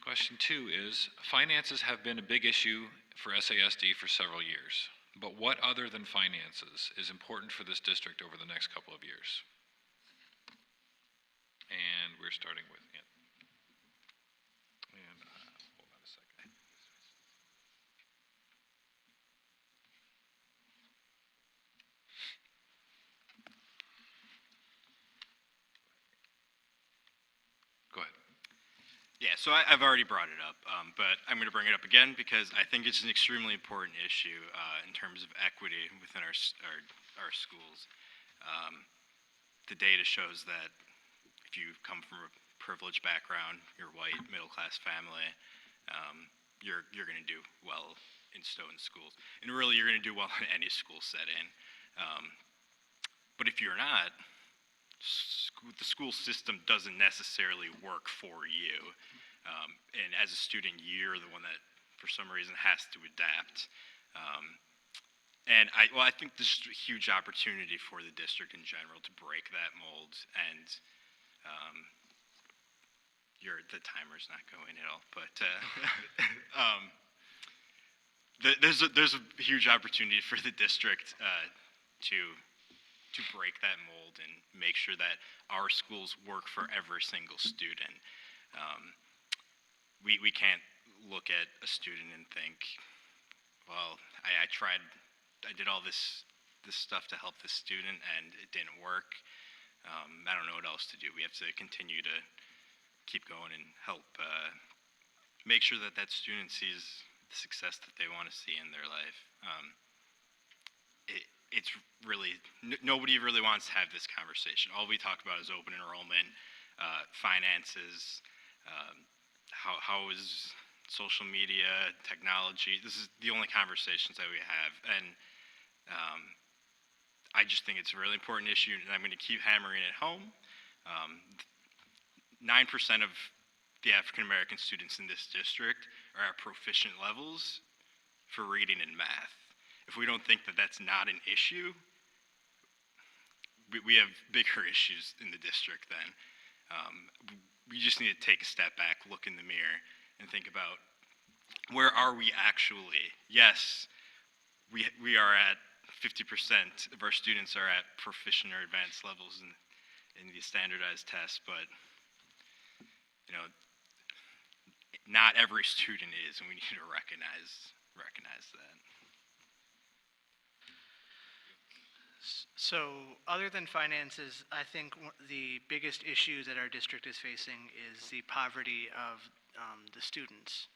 question 2 is, finances have been a big issue for SASD for several years, but what other than finances is important for this district over the next couple of years? And we're starting with Ann. And hold on a second. Go ahead. Yeah, so I've already brought it up, but I'm going to bring it up again because I think it's an extremely important issue in terms of equity within our schools. The data shows that if you come from a privileged background, you're white, middle-class family, you're going to do well in Stoughton schools. And really, you're going to do well in any school setting. But if you're not, the school system doesn't necessarily work for you. And as a student, you're the one that, for some reason, has to adapt. And I think this is a huge opportunity for the district in general to break that mold. And the timer's not going at all, but there's a huge opportunity for the district to break that mold and make sure that our schools work for every single student. We can't look at a student and think, well, I did all this stuff to help this student and it didn't work. I don't know what else to do. We have to continue to keep going and help make sure that that student sees the success that they want to see in their life. It's really, nobody really wants to have this conversation. All we talk about is open enrollment, finances, how is social media, technology. This is the only conversations that we have. And I just think it's a really important issue, and I'm going to keep hammering it home. 9% of the African American students in this district are at proficient levels for reading and math. If we don't think that that's not an issue, we have bigger issues in the district then. We just need to take a step back, look in the mirror, and think about where are we actually? Yes, we are at 50% of our students are at proficient or advanced levels in the standardized tests, but not every student is, and we need to recognize that. So, other than finances, I think the biggest issue that our district is facing is the poverty of the students.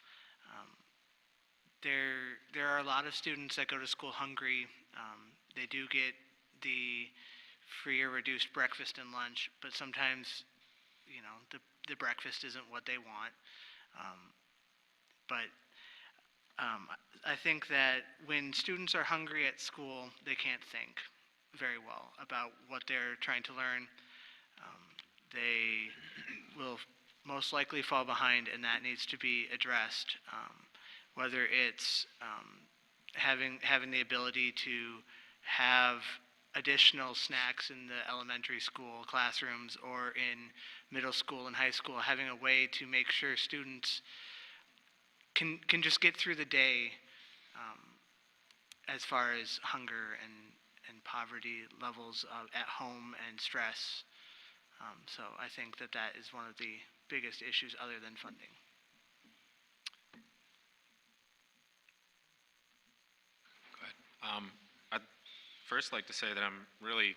There are a lot of students that go to school hungry. They do get the free or reduced breakfast and lunch, but sometimes, the breakfast isn't what they want. But I think that when students are hungry at school, they can't think very well about what they're trying to learn. They will most likely fall behind, and that needs to be addressed. Whether it's having the ability to have additional snacks in the elementary school classrooms or in middle school and high school, having a way to make sure students can just get through the day as far as hunger and poverty levels at home and stress. So I think that is one of the biggest issues other than funding? Go ahead. I'd first like to say that I'm really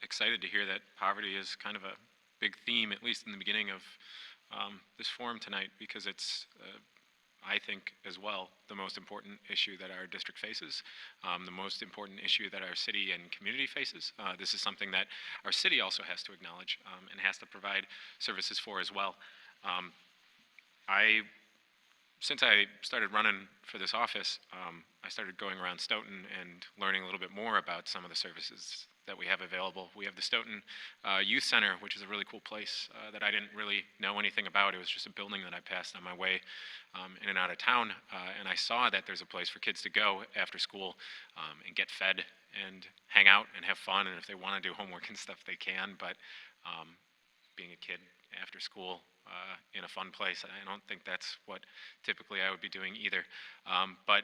excited to hear that poverty is kind of a big theme, at least in the beginning of this forum tonight, because it's, I think, as well, the most important issue that our district faces, the most important issue that our city and community faces. This is something that our city also has to acknowledge and has to provide services for as well. Since I started running for this office, I started going around Stoughton and learning a little bit more about some of the services that we have available. We have the Stoughton Youth Center, which is a really cool place that I didn't really know anything about. It was just a building that I passed on my way in and out of town, and I saw that there's a place for kids to go after school and get fed and hang out and have fun, and if they want to do homework and stuff, they can, but being a kid after school in a fun place, I don't think that's what typically I would be doing either. But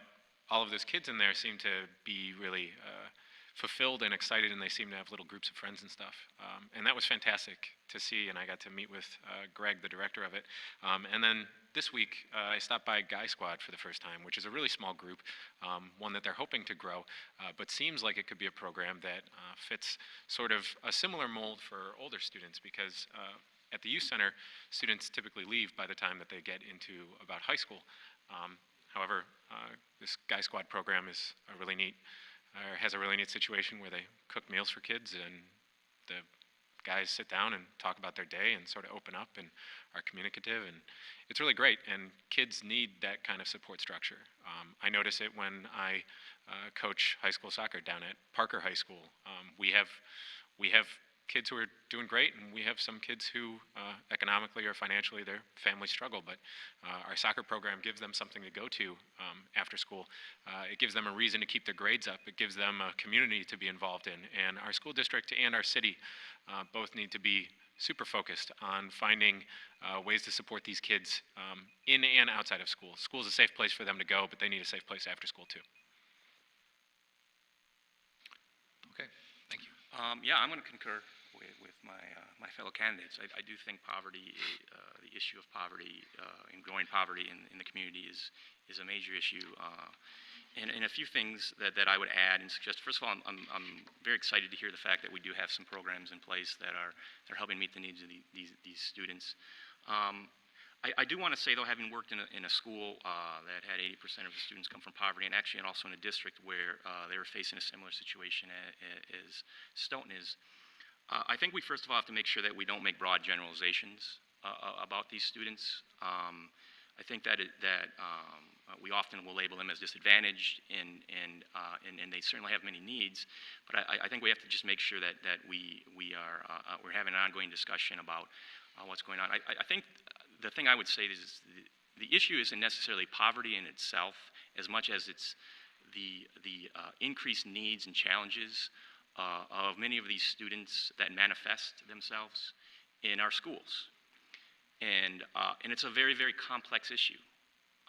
all of those kids in there seem to be really fulfilled and excited, and they seem to have little groups of friends and stuff. And that was fantastic to see, and I got to meet with Greg, the director of it. And then this week, I stopped by Guy Squad for the first time, which is a really small group, one that they're hoping to grow, but seems like it could be a program that fits sort of a similar mold for older students, because at the youth center, students typically leave by the time that they get into about high school. However, this Guy Squad program is has a really neat situation where they cook meals for kids, and the guys sit down and talk about their day and sort of open up and are communicative, and it's really great, and kids need that kind of support structure. I notice it when I coach high school soccer down at Parker High School. We have kids who are doing great, and we have some kids who economically or financially their families struggle, but our soccer program gives them something to go to after school. It gives them a reason to keep their grades up. It gives them a community to be involved in, and our school district and our city both need to be super focused on finding ways to support these kids in and outside of school. School is a safe place for them to go, but they need a safe place after school too. Okay, thank you. Yeah, I'm going to concur with my fellow candidates. I do think poverty, the issue of poverty and growing poverty in the community is a major issue. And a few things that I would add and suggest. First of all, I'm very excited to hear the fact that we do have some programs in place that are helping meet the needs of these students. I do want to say, though, having worked in a school that had 80% of the students come from poverty, and actually also in a district where they were facing a similar situation as Stoughton is, I think we first of all have to make sure that we don't make broad generalizations about these students. I think that we often will label them as disadvantaged, and they certainly have many needs. But I think we have to just make sure that we're having an ongoing discussion about what's going on. I think the thing I would say is the issue isn't necessarily poverty in itself as much as it's the increased needs and challenges of many of these students that manifest themselves in our schools. And it's a very, very complex issue.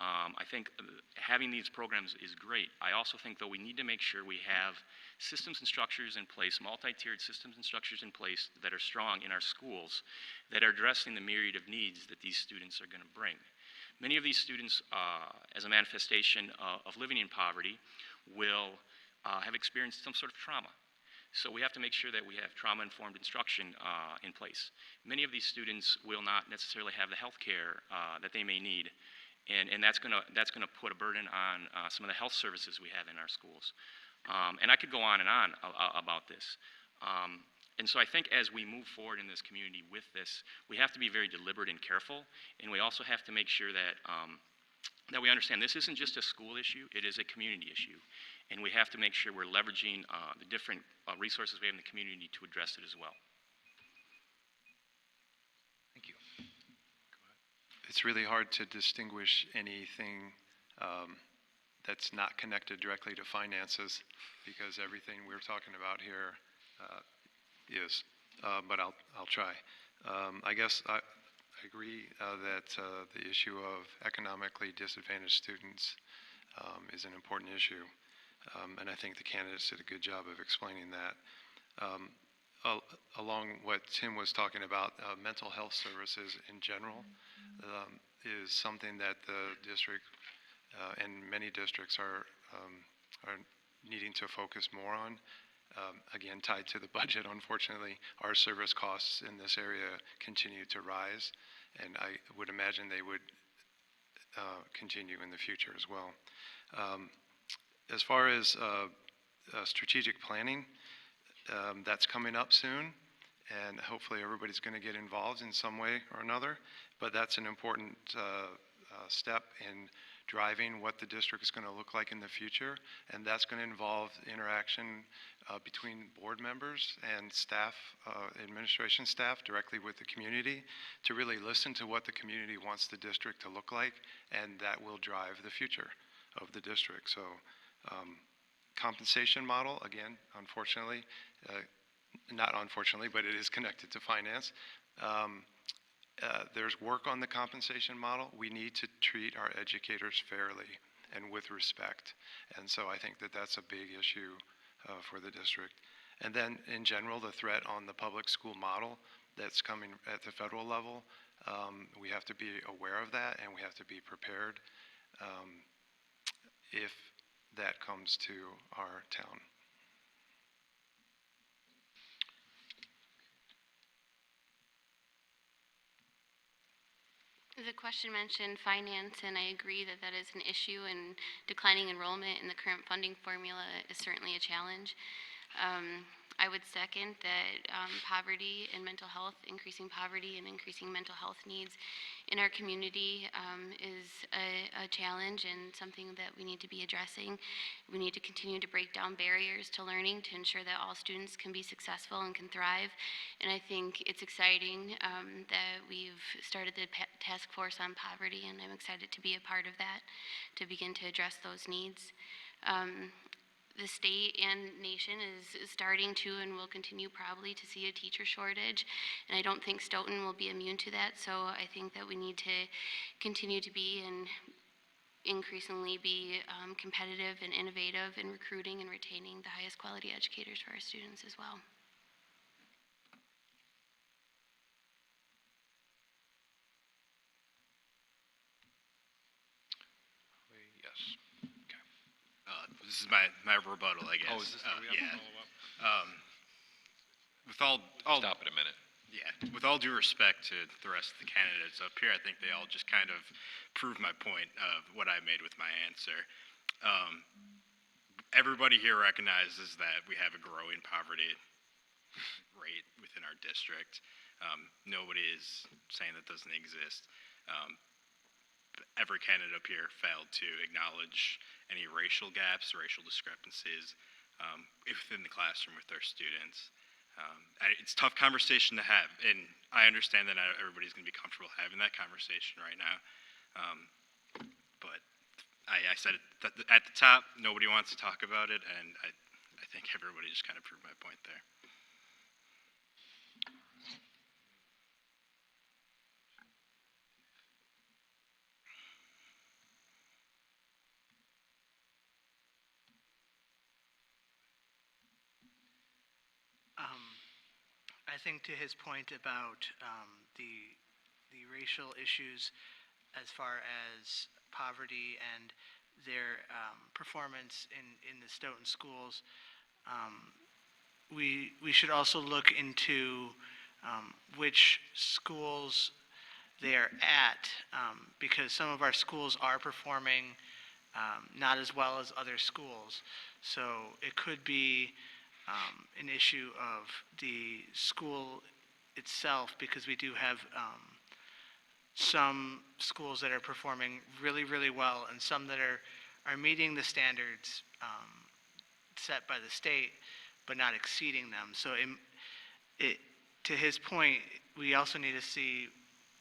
I think having these programs is great. I also think, though, we need to make sure we have systems and structures in place, multi-tiered systems and structures in place that are strong in our schools that are addressing the myriad of needs that these students are going to bring. Many of these students, as a manifestation of living in poverty, will have experienced some sort of trauma. So we have to make sure that we have trauma-informed instruction in place. Many of these students will not necessarily have the health care that they may need, and that's going to put a burden on some of the health services we have in our schools. And I could go on and on about this. And so I think as we move forward in this community with this, we have to be very deliberate and careful, and we also have to make sure that that we understand this isn't just a school issue, it is a community issue. And we have to make sure we're leveraging the different resources we have in the community to address it as well. Thank you. It's really hard to distinguish anything that's not connected directly to finances, because everything we're talking about here is. But I'll try. I guess I agree that the issue of economically disadvantaged students is an important issue. And I think the candidates did a good job of explaining that. along what Tim was talking about, mental health services in general is something that the district and many districts are needing to focus more on. Again, tied to the budget, unfortunately, our service costs in this area continue to rise, and I would imagine they would continue in the future as well. As far as strategic planning, that's coming up soon, and hopefully everybody's going to get involved in some way or another, but that's an important step in driving what the district is going to look like in the future, and that's going to involve interaction between board members and staff, administration staff, directly with the community, to really listen to what the community wants the district to look like, and that will drive the future of the district. So compensation model, again, unfortunately, not unfortunately, but it is connected to finance. There's work on the compensation model. We need to treat our educators fairly and with respect. And so I think that that's a big issue for the district. And then in general, the threat on the public school model that's coming at the federal level, we have to be aware of that, and we have to be prepared if that comes to our town. The question mentioned finance, and I agree that that is an issue, and declining enrollment in the current funding formula is certainly a challenge. I would second that poverty and mental health, increasing poverty and increasing mental health needs in our community is a challenge and something that we need to be addressing. We need to continue to break down barriers to learning to ensure that all students can be successful and can thrive. And I think it's exciting that we've started the task force on poverty, and I'm excited to be a part of that to begin to address those needs. The state and nation is starting to and will continue probably to see a teacher shortage, and I don't think Stoughton will be immune to that. So I think that we need to continue to be and increasingly be competitive and innovative in recruiting and retaining the highest quality educators for our students as well. This is my rebuttal, I guess. Oh, is this where we have yeah. to follow up? With all Stop it a minute. Yeah, with all due respect to the rest of the candidates up here, I think they all just kind of prove my point of what I made with my answer. Everybody here recognizes that we have a growing poverty rate within our district. Nobody is saying that doesn't exist. Every candidate up here failed to acknowledge any racial gaps, racial discrepancies within the classroom with their students. It's a tough conversation to have, and I understand that not everybody's going to be comfortable having that conversation right now. But I said it at the top, nobody wants to talk about it, and I think everybody just kind of proved my point there. I think to his point about the racial issues as far as poverty and their performance in the Stoughton schools, we should also look into which schools they're at, because some of our schools are performing not as well as other schools. So it could be an issue of the school itself, because we do have some schools that are performing really, really well, and some that are meeting the standards set by the state, but not exceeding them. So to his point, we also need to see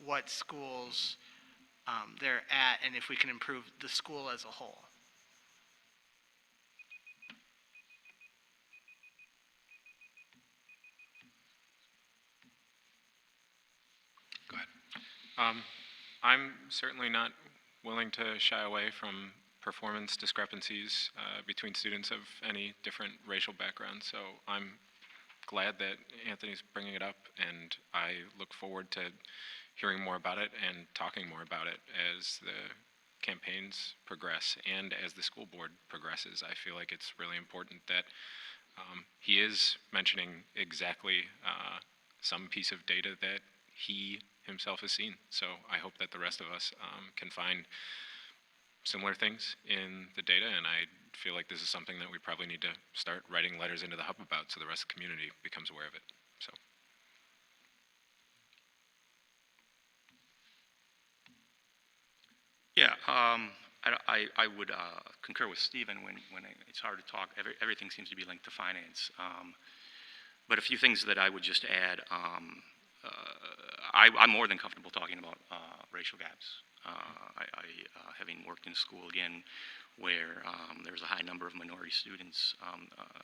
what schools they're at, and if we can improve the school as a whole. I'm certainly not willing to shy away from performance discrepancies between students of any different racial background, so I'm glad that Anthony's bringing it up, and I look forward to hearing more about it and talking more about it as the campaigns progress and as the school board progresses. I feel like it's really important that he is mentioning exactly some piece of data that he himself has seen. So I hope that the rest of us can find similar things in the data, and I feel like this is something that we probably need to start writing letters into the hub about so the rest of the community becomes aware of it. So. Yeah, I would concur with Stephen when it's hard to talk. Everything seems to be linked to finance. But a few things that I would just add. I'm more than comfortable talking about racial gaps. Having worked in school again, where there's a high number of minority students,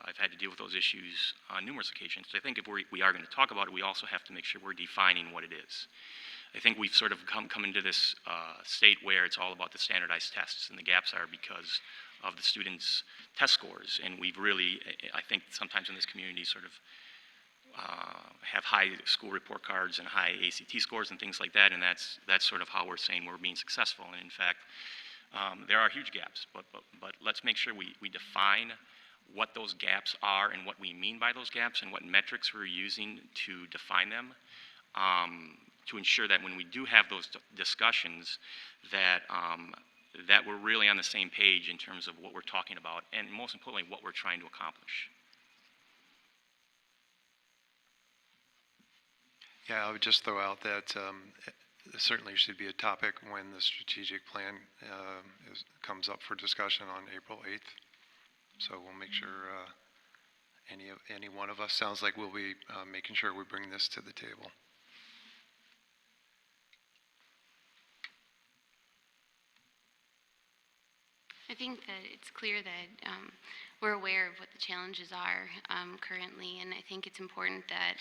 I've had to deal with those issues on numerous occasions. So I think if we are going to talk about it, we also have to make sure we're defining what it is. I think we've sort of come into this state where it's all about the standardized tests, and the gaps are because of the students' test scores. And we've really, I think sometimes in this community, sort of have high school report cards and high ACT scores and things like that, and that's sort of how we're saying we're being successful. And in fact, there are huge gaps, but let's make sure we define what those gaps are and what we mean by those gaps and what metrics we're using to define them, to ensure that when we do have those discussions that that we're really on the same page in terms of what we're talking about, and most importantly, what we're trying to accomplish. Yeah, I would just throw out that certainly should be a topic when the strategic plan comes up for discussion on April 8th. So we'll make sure any one of us, sounds like we'll be making sure we bring this to the table. I think that it's clear that we're aware of what the challenges are currently, and I think it's important that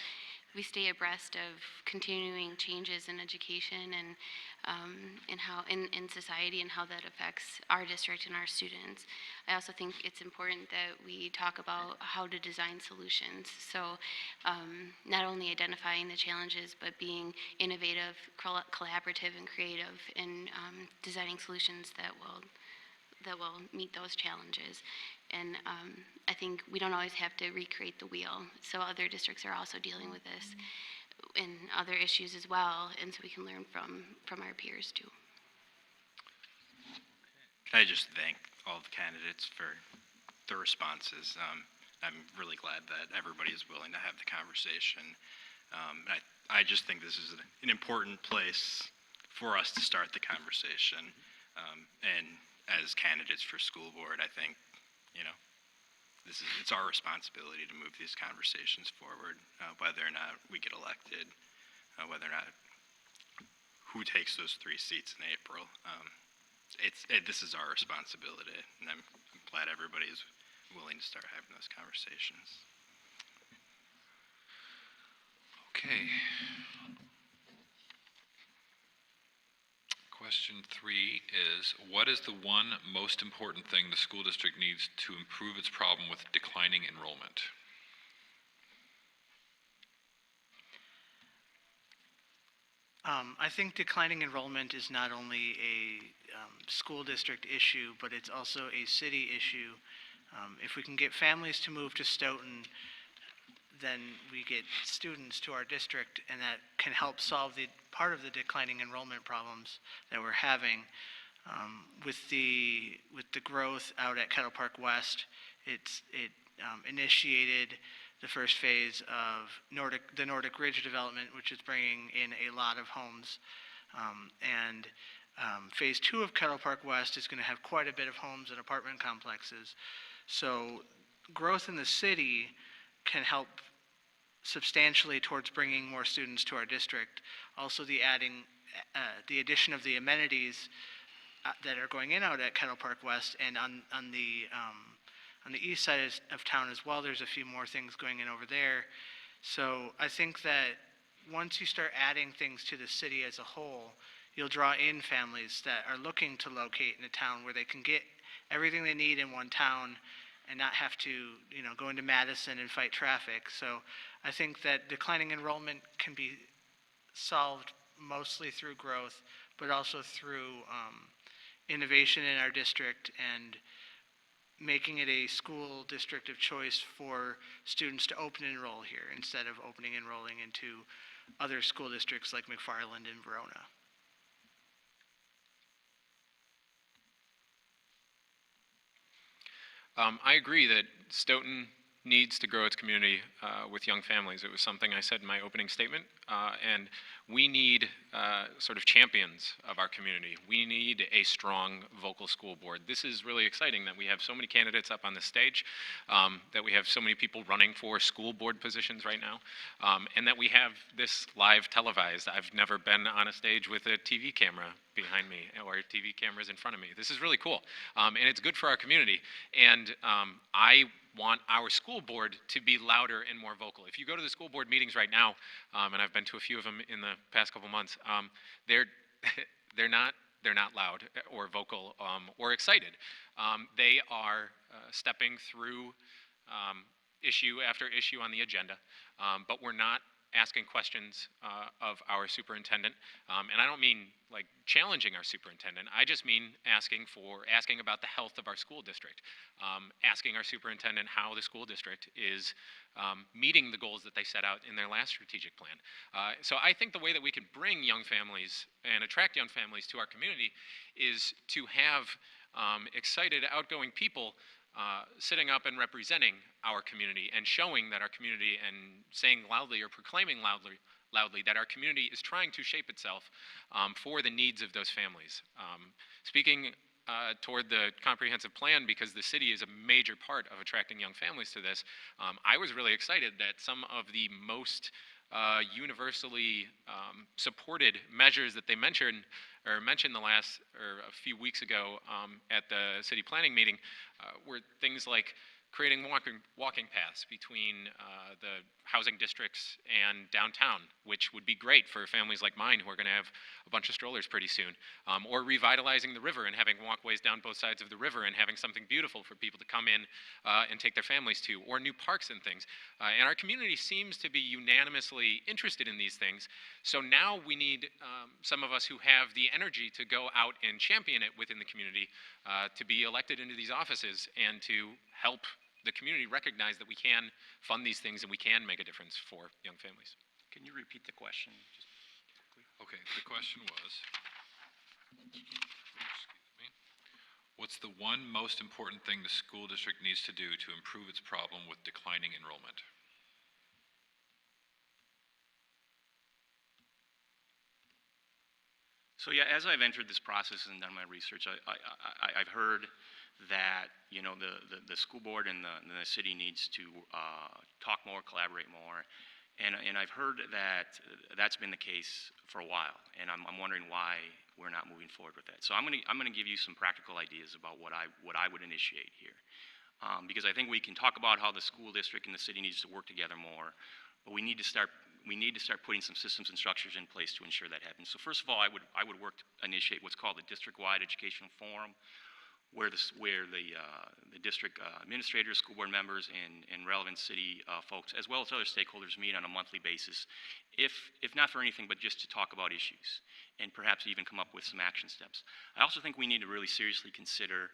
we stay abreast of continuing changes in education and how in society and how that affects our district and our students. I also think it's important that we talk about how to design solutions. So not only identifying the challenges, but being innovative, collaborative, and creative in designing solutions that will meet those challenges. And I think we don't always have to recreate the wheel. So other districts are also dealing with this and other issues as well, and so we can learn from our peers too. Can I just thank all the candidates for their responses? I'm really glad that everybody is willing to have the conversation. I just think this is an important place for us to start the conversation. And as candidates for school board, I think, it's our responsibility to move these conversations forward, whether or not we get elected, whether or not who takes those 3 seats in April. This is our responsibility, and I'm glad everybody is willing to start having those conversations. Okay. Question 3 is, what is the one most important thing the school district needs to improve its problem with declining enrollment? I think declining enrollment is not only a school district issue, but it's also a city issue. If we can get families to move to Stoughton, then we get students to our district, and that can help solve the part of the declining enrollment problems that we're having. With the growth out at Kettle Park West, it initiated the first phase of the Nordic Ridge development, which is bringing in a lot of homes. And phase 2 of Kettle Park West is going to have quite a bit of homes and apartment complexes. So growth in the city can help substantially towards bringing more students to our district. Also, the addition of the amenities that are going in out at Kettle Park West, and on the east side of town as well, there's a few more things going in over there. So I think that once you start adding things to the city as a whole, you'll draw in families that are looking to locate in a town where they can get everything they need in one town and not have to, go into Madison and fight traffic. So I think that declining enrollment can be solved mostly through growth, but also through innovation in our district and making it a school district of choice for students to open and enroll here instead of opening and enrolling into other school districts like McFarland and Verona. I agree that Stoughton needs to grow its community with young families. It was something I said in my opening statement, and we need sort of champions of our community. We need a strong vocal school board. This is really exciting that we have so many candidates up on the stage, that we have so many people running for school board positions right now, and that we have this live televised. I've never been on a stage with a TV camera behind me or TV cameras in front of me. This is really cool, and it's good for our community. And I want our school board to be louder and more vocal. If you go to the school board meetings right now, and I've been to a few of them in the past couple months, they're not loud or vocal or excited. They are stepping through issue after issue on the agenda, but we're not asking questions of our superintendent, and I don't mean like challenging our superintendent. I just mean asking about the health of our school district, asking our superintendent how the school district is meeting the goals that they set out in their last strategic plan. So I think the way that we can bring young families and attract young families to our community is to have excited, outgoing people sitting up and representing our community and showing that our community and saying loudly or proclaiming loudly that our community is trying to shape itself for the needs of those families. Speaking toward the comprehensive plan, because the city is a major part of attracting young families to this, I was really excited that some of the most universally supported measures that they mentioned a few weeks ago at the city planning meeting were things like creating walking paths between the housing districts and downtown, which would be great for families like mine who are going to have a bunch of strollers pretty soon, or revitalizing the river and having walkways down both sides of the river and having something beautiful for people to come in and take their families to, or new parks and things. And our community seems to be unanimously interested in these things, so now we need some of us who have the energy to go out and champion it within the community to be elected into these offices and to help the community recognize that we can fund these things and we can make a difference for young families. Can you repeat the question? Okay, the question was, excuse me, what's the one most important thing the school district needs to do to improve its problem with declining enrollment? So yeah, as I've entered this process and done my research, I've heard that the school board and the city needs to talk more, collaborate more, and I've heard that that's been the case for a while, and I'm wondering why we're not moving forward with that. So I'm gonna give you some practical ideas about what I would initiate here, because I think we can talk about how the school district and the city needs to work together more, but we need to start putting some systems and structures in place to ensure that happens. So first of all, I would work to initiate what's called the district-wide educational forum, where the district administrators, school board members, and relevant city folks, as well as other stakeholders, meet on a monthly basis, if not for anything, but just to talk about issues, and perhaps even come up with some action steps. I also think we need to really seriously consider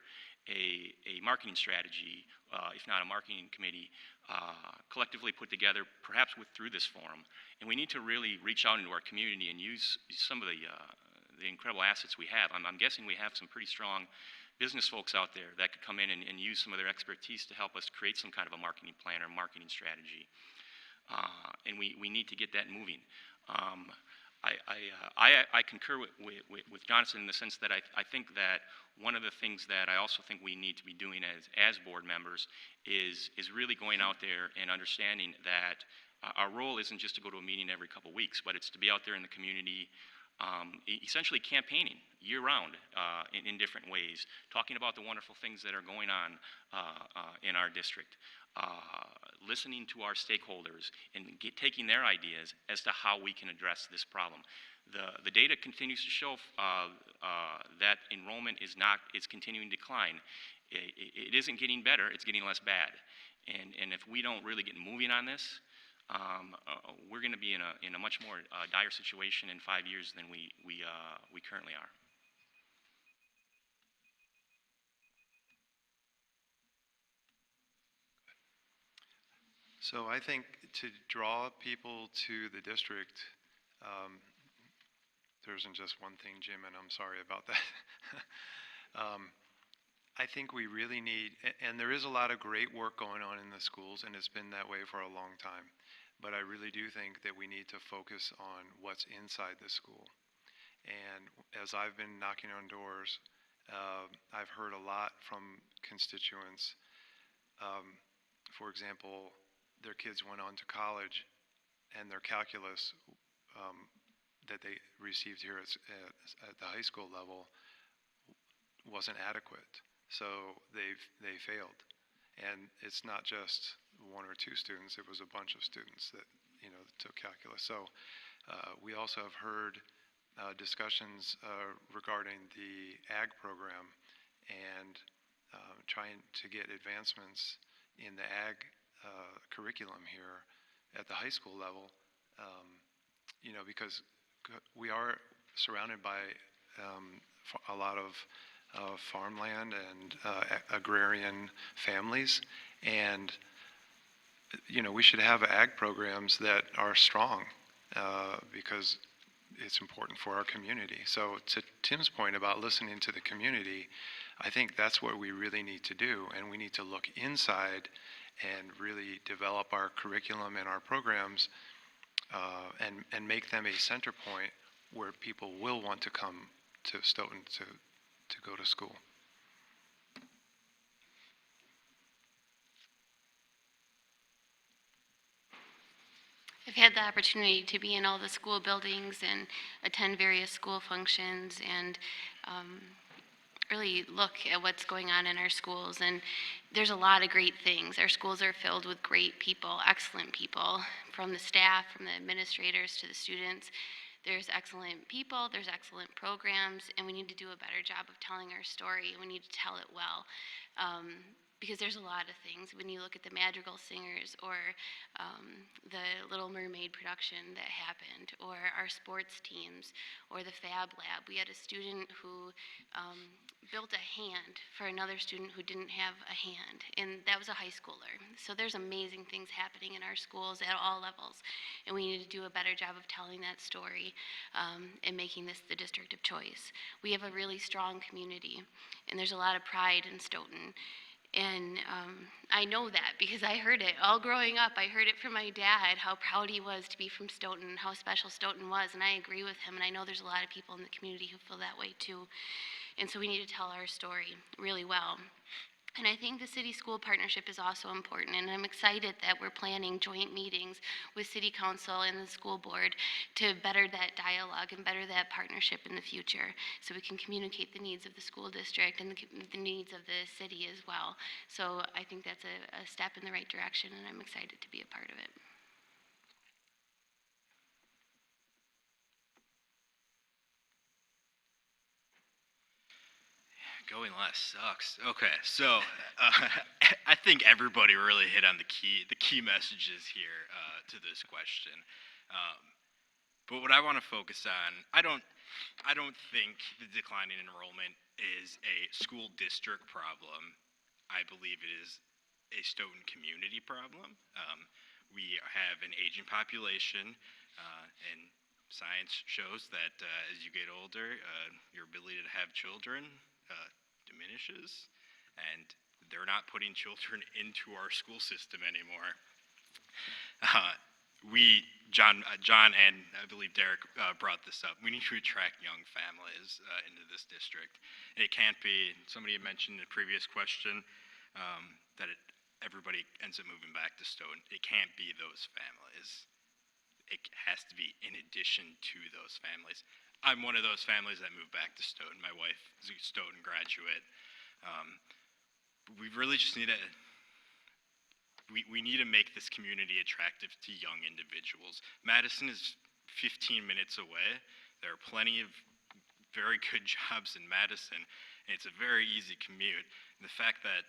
a marketing strategy, if not a marketing committee, collectively put together, perhaps through this forum. And we need to really reach out into our community and use some of the incredible assets we have. I'm guessing we have some pretty strong business folks out there that could come in and use some of their expertise to help us create some kind of a marketing plan or marketing strategy. And we need to get that moving. I concur with Jonathan in the sense that I think that one of the things that I also think we need to be doing as board members is really going out there and understanding that our role isn't just to go to a meeting every couple weeks, but it's to be out there in the community, essentially campaigning year-round in different ways, talking about the wonderful things that are going on in our district, listening to our stakeholders and taking their ideas as to how we can address this problem. The data continues to show that enrollment is continuing to decline. It isn't getting better, it's getting less bad. And if we don't really get moving on this, we're going to be in a much more dire situation in 5 years than we currently are. So I think to draw people to the district, there isn't just one thing, Jim, and I'm sorry about that. I think we really need, and there is a lot of great work going on in the schools, and it's been that way for a long time. But I really do think that we need to focus on what's inside the school. And as I've been knocking on doors, I've heard a lot from constituents. For example, their kids went on to college, and their calculus that they received here at the high school level wasn't adequate. So they failed. And it's not just one or two students, it was a bunch of students that took calculus. So we also have heard discussions regarding the ag program and trying to get advancements in the ag curriculum here at the high school level, because we are surrounded by a lot of farmland and agrarian families, and we should have ag programs that are strong because it's important for our community. So to Tim's point about listening to the community, I think that's what we really need to do, and we need to look inside and really develop our curriculum and our programs and make them a center point where people will want to come to Stoughton to go to school. I've had the opportunity to be in all the school buildings and attend various school functions and really look at what's going on in our schools. And there's a lot of great things. Our schools are filled with great people, excellent people, from the staff, from the administrators to the students. There's excellent people, there's excellent programs, and we need to do a better job of telling our story, and we need to tell it well. Because there's a lot of things. When you look at the Madrigal Singers or the Little Mermaid production that happened, or our sports teams, or the Fab Lab. We had a student who built a hand for another student who didn't have a hand, and that was a high schooler. So there's amazing things happening in our schools at all levels, and we need to do a better job of telling that story and making this the district of choice. We have a really strong community, and there's a lot of pride in Stoughton. And I know that because I heard it all growing up. I heard it from my dad, how proud he was to be from Stoughton, how special Stoughton was, and I agree with him. And I know there's a lot of people in the community who feel that way too. And so we need to tell our story really well. And I think the city-school partnership is also important, and I'm excited that we're planning joint meetings with City Council and the school board to better that dialogue and better that partnership in the future, so we can communicate the needs of the school district and the needs of the city as well. So I think that's a step in the right direction, and I'm excited to be a part of it. Going last sucks. Okay, so I think everybody really hit on the key messages here to this question. But what I want to focus on, I don't think the declining enrollment is a school district problem. I believe it is a Stoughton community problem. We have an aging population, and science shows that as you get older, your ability to have children diminishes, and they're not putting children into our school system anymore. John and I believe Derek brought this up. We need to attract young families into this district. It can't be, somebody had mentioned in a previous question that everybody ends up moving back to Stoughton. It can't be those families. It has to be in addition to those families. I'm one of those families that moved back to Stoughton. My wife is a Stoughton graduate. We really just need to, we need to make this community attractive to young individuals. Madison is 15 minutes away. There are plenty of very good jobs in Madison, and it's a very easy commute. And the fact that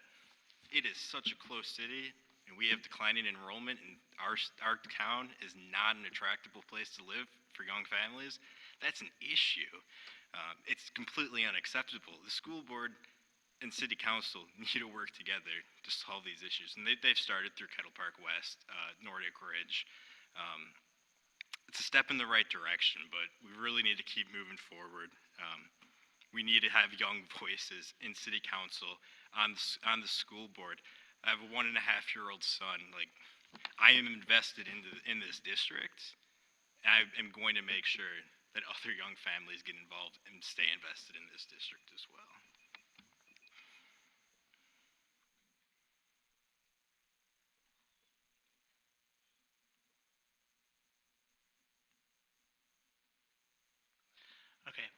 it is such a close city, and we have declining enrollment, and our town is not an attractable place to live for young families, that's an issue. It's completely unacceptable. The school board and city council need to work together to solve these issues, and they've started through Kettle Park West, Nordic Ridge. It's a step in the right direction, but we really need to keep moving forward. We need to have young voices in city council, on the school board. I have a 1.5-year-old son. Like, I am invested in this district. I am going to make sure that other young families get involved and stay invested in this district as well. Okay.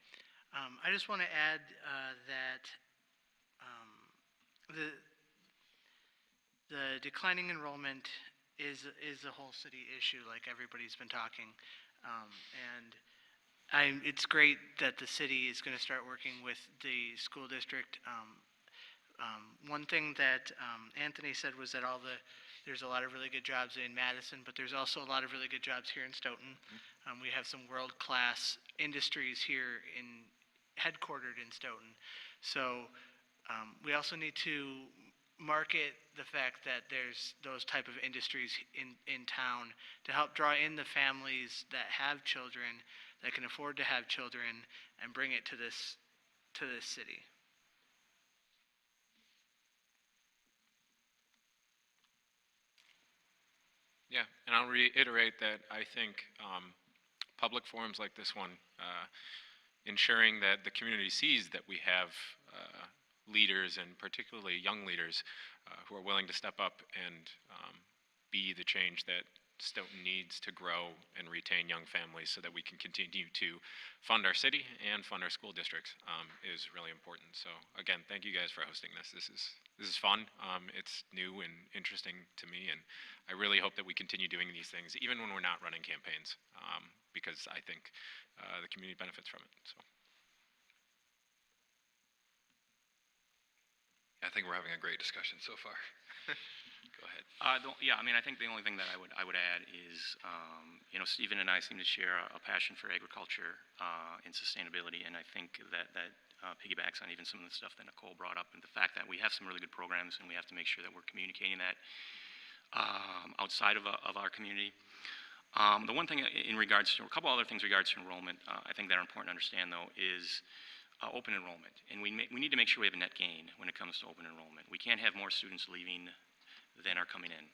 I just want to add that the declining enrollment is a whole city issue, like everybody's been talking. It's great that the city is going to start working with the school district. One thing that Anthony said was that there's a lot of really good jobs in Madison, but there's also a lot of really good jobs here in Stoughton. We have some world-class industries here headquartered in Stoughton. So we also need to market the fact that there's those type of industries in town to help draw in the families that have children, that can afford to have children, and bring it to this city. Yeah, and I'll reiterate that I think public forums like this one, ensuring that the community sees that we have leaders, and particularly young leaders, who are willing to step up and be the change that Stoughton needs to grow and retain young families so that we can continue to fund our city and fund our school districts is really important. So again, thank you guys for hosting this. This is fun. It's new and interesting to me, and I really hope that we continue doing these things even when we're not running campaigns, because I think the community benefits from it. So. I think we're having a great discussion so far. Go ahead. Yeah, I mean, I think the only thing that I would add is, Stephen and I seem to share a passion for agriculture and sustainability, and I think that piggybacks on even some of the stuff that Nicole brought up, and the fact that we have some really good programs, and we have to make sure that we're communicating that outside of our community. The one thing in regards to, a couple other things in regards to enrollment, I think that are important to understand, though, is open enrollment. And we need to make sure we have a net gain when it comes to open enrollment. We can't have more students leaving than are coming in.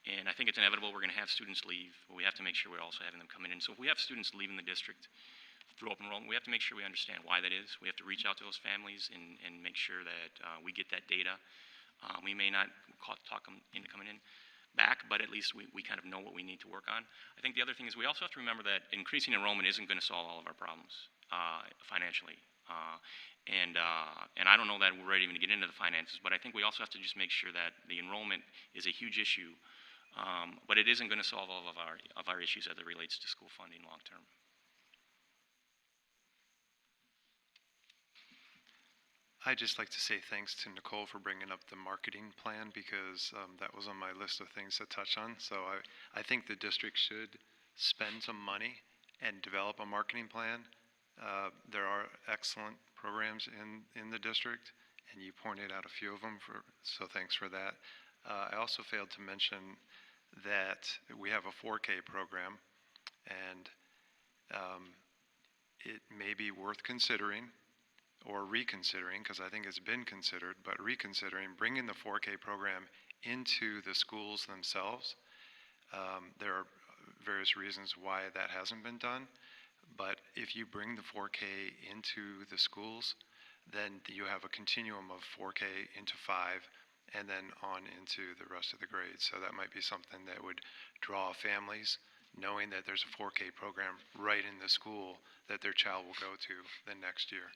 And I think it's inevitable we're going to have students leave, but we have to make sure we're also having them coming in. So if we have students leaving the district through open enrollment, we have to make sure we understand why that is. We have to reach out to those families and make sure that we get that data. We may not talk them into coming in back, but at least we kind of know what we need to work on. I think the other thing is we also have to remember that increasing enrollment isn't going to solve all of our problems financially. And I don't know that we're ready even to get into the finances, but I think we also have to just make sure that the enrollment is a huge issue, but it isn't going to solve all of our issues as it relates to school funding long term. I'd just like to say thanks to Nicole for bringing up the marketing plan, because that was on my list of things to touch on. So I think the district should spend some money and develop a marketing plan. There are excellent programs in the district, and you pointed out a few of them, so thanks for that. I also failed to mention that we have a 4K program, and it may be worth considering or reconsidering, because I think it's been considered, but reconsidering bringing the 4K program into the schools themselves. There are various reasons why that hasn't been done. But if you bring the 4K into the schools, then you have a continuum of 4K into 5 and then on into the rest of the grades. So that might be something that would draw families, knowing that there's a 4K program right in the school that their child will go to the next year.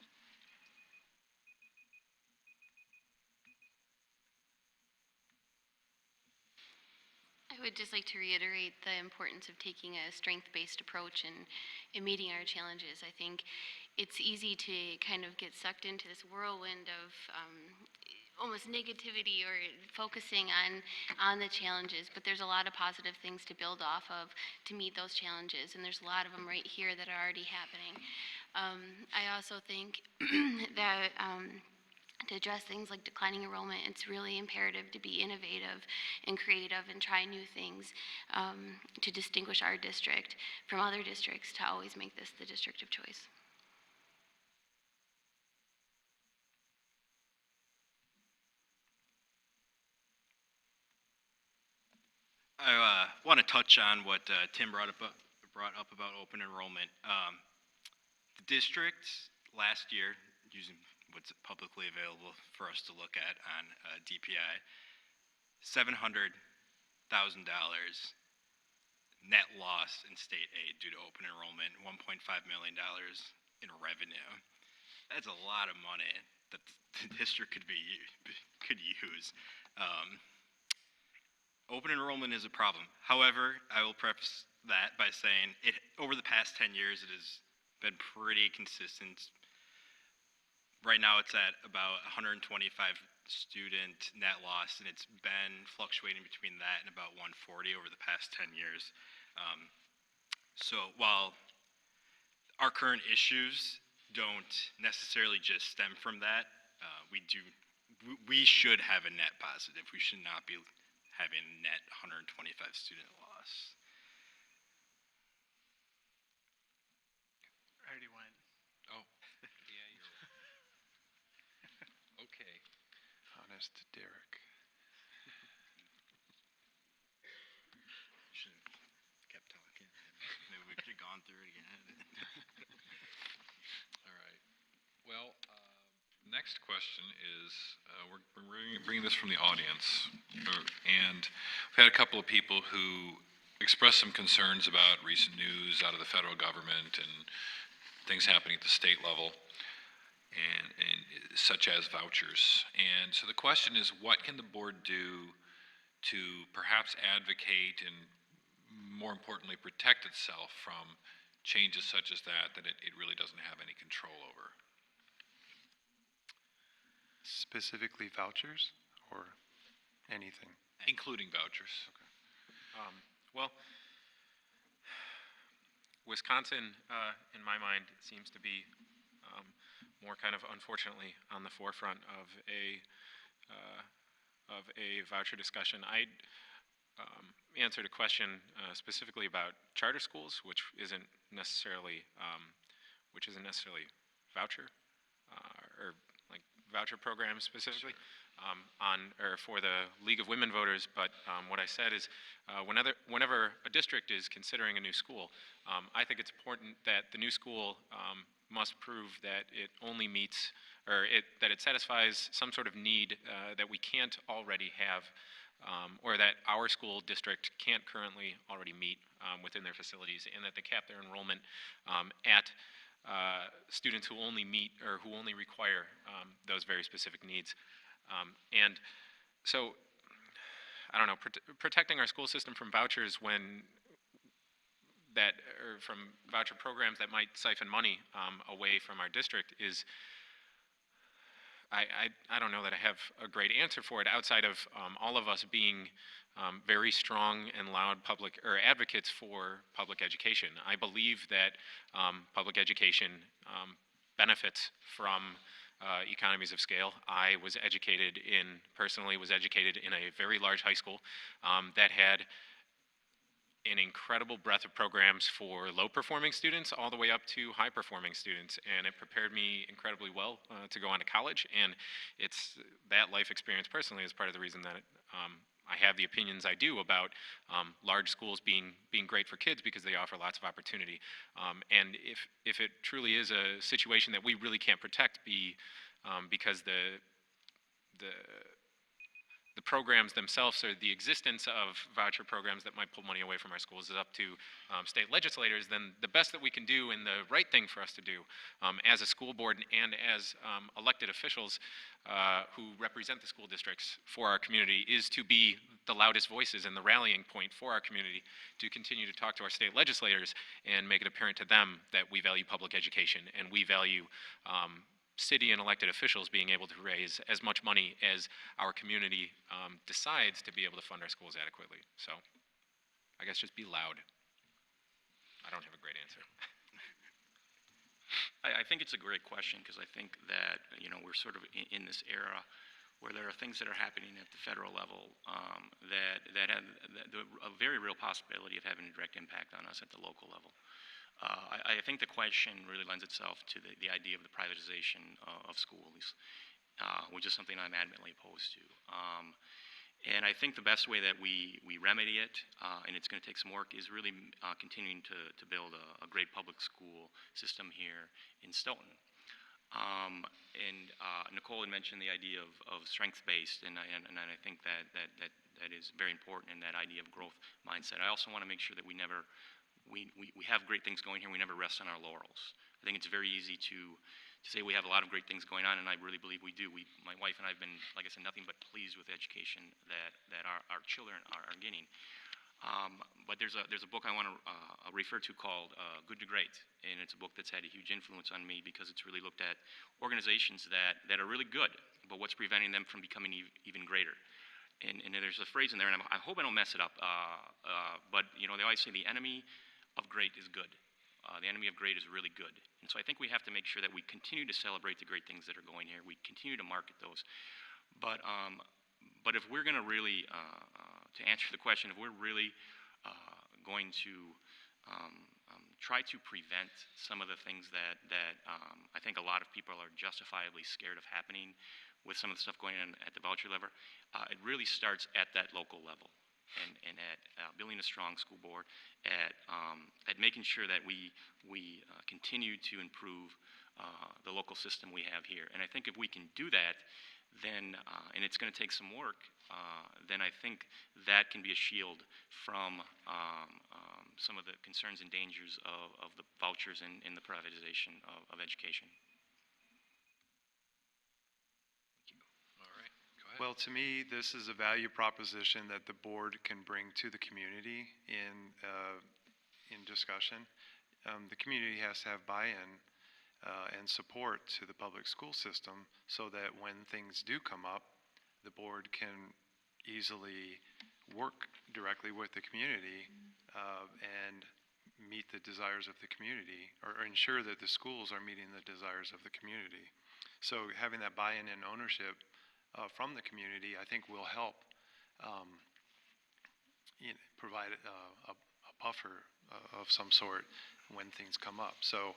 I would just like to reiterate the importance of taking a strength-based approach in meeting our challenges. I think it's easy to kind of get sucked into this whirlwind of almost negativity or focusing on the challenges, but there's a lot of positive things to build off of to meet those challenges, and there's a lot of them right here that are already happening. I also think that to address things like declining enrollment, it's really imperative to be innovative and creative and try new things to distinguish our district from other districts to always make this the district of choice. I want to touch on what Tim brought up about open enrollment. The district last year, using what's publicly available for us to look at on DPI, $700,000 net loss in state aid due to open enrollment, $1.5 million in revenue. That's a lot of money that the district could use. Open enrollment is a problem. However, I will preface that by saying over the past 10 years, it has been pretty consistent. Right now, it's at about 125 student net loss, and it's been fluctuating between that and about 140 over the past 10 years. So while our current issues don't necessarily just stem from that, we should have a net positive. We should not be having net 125 student loss. I already went. Oh, yeah, you're okay. Honest Derek. Should have kept talking. Maybe we could have gone through it again. All right. Well, next question is, we're bringing this from the audience, and we've had a couple of people who expressed some concerns about recent news out of the federal government and things happening at the state level, and such as vouchers. And so the question is, what can the board do to perhaps advocate and, more importantly, protect itself from changes such as that it really doesn't have any control over? Specifically vouchers or anything? Including vouchers. Well, Wisconsin, in my mind, seems to be more kind of unfortunately on the forefront of a voucher discussion. I answered a question specifically about charter schools, which isn't necessarily voucher or like voucher programs specifically. For the League of Women Voters, but what I said is whenever a district is considering a new school, I think it's important that the new school must prove that it only meets, that it satisfies some sort of need that we can't already have, or that our school district can't currently already meet within their facilities, and that they cap their enrollment at students who only meet or who only require those very specific needs. And so, I don't know, protecting our school system from vouchers or from voucher programs that might siphon money away from our district is, I don't know that I have a great answer for it outside of all of us being very strong and loud advocates for public education. I believe that public education benefits from economies of scale. I personally was educated in a very large high school that had an incredible breadth of programs for low-performing students all the way up to high-performing students, and it prepared me incredibly well to go on to college, and it's that life experience personally is part of the reason that I have the opinions I do about large schools being great for kids because they offer lots of opportunity. And if it truly is a situation that we really can't protect because the programs themselves or the existence of voucher programs that might pull money away from our schools is up to state legislators, then the best that we can do and the right thing for us to do as a school board and as elected officials who represent the school districts for our community is to be the loudest voices and the rallying point for our community to continue to talk to our state legislators and make it apparent to them that we value public education and we value city and elected officials being able to raise as much money as our community decides to be able to fund our schools adequately. So I guess just be loud. I don't have a great answer. I think it's a great question because I think that, we're sort of in this era where there are things that are happening at the federal level that have a very real possibility of having a direct impact on us at the local level. I think the question really lends itself to the idea of the privatization of schools, which is something I'm adamantly opposed to. And I think the best way that we remedy it, and it's going to take some work, is really continuing to build a great public school system here in Stoughton. Nicole had mentioned the idea of strength-based, and I think that is very important in that idea of growth mindset. I also want to make sure that we have great things going here. We never rest on our laurels. I think it's very easy to say we have a lot of great things going on, and I really believe we do. My wife and I have been, like I said, nothing but pleased with the education that our children are getting. But there's a book I want to refer to called Good to Great, and it's a book that's had a huge influence on me because it's really looked at organizations that are really good, but what's preventing them from becoming even greater. And there's a phrase in there, and I hope I don't mess it up, but they always say the enemy of great is good. The enemy of great is really good. And so I think we have to make sure that we continue to celebrate the great things that are going here. We continue to market those. But if we're going to really, to answer the question, if we're really going to try to prevent some of the things that I think a lot of people are justifiably scared of happening with some of the stuff going on at the voucher level, it really starts at that local level. And at building a strong school board, at making sure that we continue to improve the local system we have here. And I think if we can do that, then, and it's going to take some work, then I think that can be a shield from some of the concerns and dangers of the vouchers and the privatization of education. Well, to me, this is a value proposition that the board can bring to the community in discussion. The community has to have buy-in and support to the public school system so that when things do come up, the board can easily work directly with the community and meet the desires of the community, or ensure that the schools are meeting the desires of the community. So having that buy-in and ownership from the community, I think, will help provide a buffer of some sort when things come up. So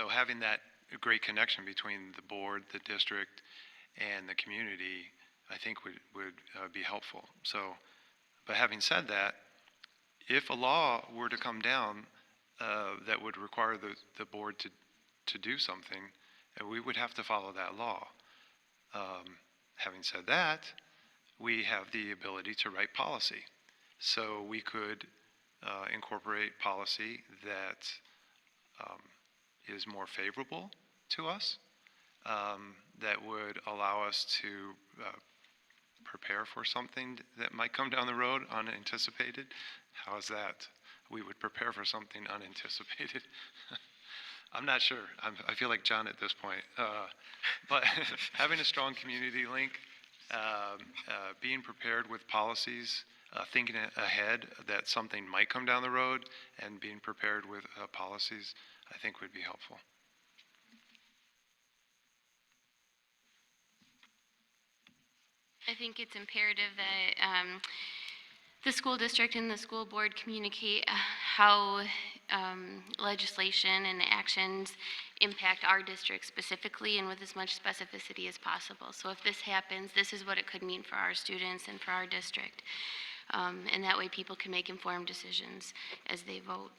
having that great connection between the board, the district, and the community, I think would be helpful. So, but having said that, if a law were to come down that would require the board to do something, we would have to follow that law. Having said that, we have the ability to write policy. So we could incorporate policy that is more favorable to us, that would allow us to prepare for something that might come down the road unanticipated. How is that? We would prepare for something unanticipated. I'm not sure. I feel like John at this point. But having a strong community link, being prepared with policies, thinking ahead that something might come down the road, and being prepared with policies, I think would be helpful. I think it's imperative that the school district and the school board communicate how legislation and actions impact our district specifically and with as much specificity as possible. So if this happens, this is what it could mean for our students and for our district. And that way people can make informed decisions as they vote.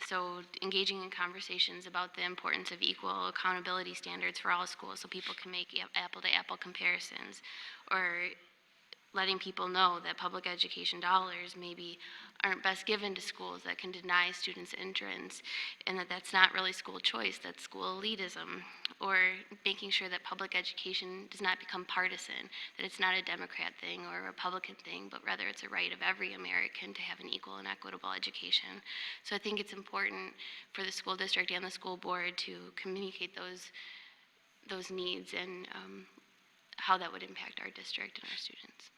So engaging in conversations about the importance of equal accountability standards for all schools so people can make apple-to-apple comparisons, or letting people know that public education dollars maybe aren't best given to schools that can deny students entrance, and that that's not really school choice, that's school elitism, or making sure that public education does not become partisan, that it's not a Democrat thing or a Republican thing, but rather it's a right of every American to have an equal and equitable education. So I think it's important for the school district and the school board to communicate those needs and how that would impact our district and our students.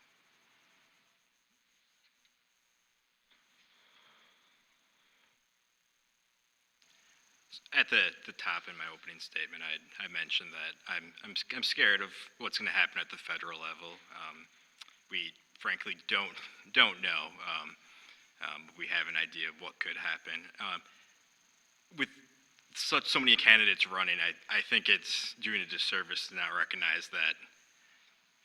At the top in my opening statement, I mentioned that I'm scared of what's going to happen at the federal level. We frankly don't know. We have an idea of what could happen. With so many candidates running, I think it's doing a disservice to not recognize that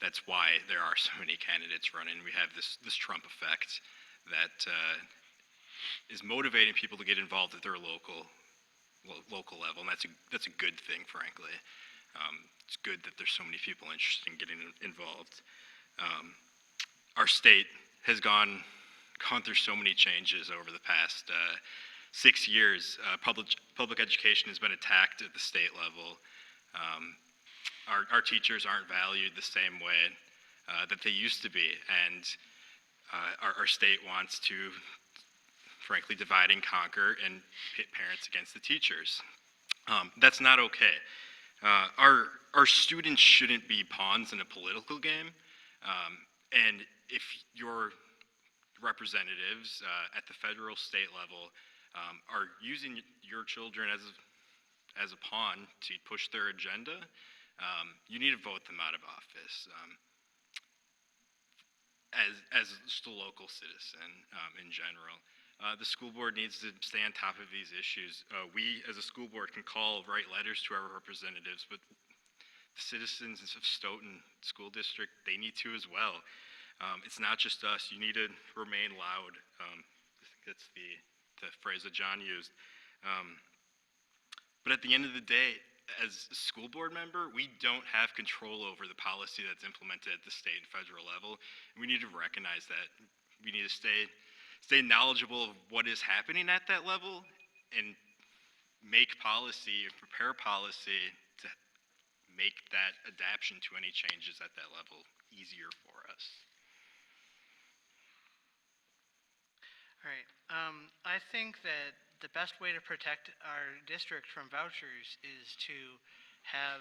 that's why there are so many candidates running. We have this Trump effect that is motivating people to get involved at their local level, and that's a good thing, frankly. It's good that there's so many people interested in getting involved. Our state has gone through so many changes over the past 6 years. Public education has been attacked at the state level. Our teachers aren't valued the same way that they used to be, and our state wants to frankly divide and conquer and pit parents against the teachers. That's not okay. Our students shouldn't be pawns in a political game, and if your representatives at the federal, state level are using your children as a pawn to push their agenda, you need to vote them out of office. As just a local citizen in general. The school board needs to stay on top of these issues. We, as a school board, can write letters to our representatives, but the citizens of Stoughton School District, they need to as well. It's not just us. You need to remain loud. I think that's the phrase that John used. But at the end of the day, as a school board member, we don't have control over the policy that's implemented at the state and federal level. And we need to recognize that. We need to stay knowledgeable of what is happening at that level and make policy and prepare policy to make that adaptation to any changes at that level easier for us. All right. I think that the best way to protect our district from vouchers is to have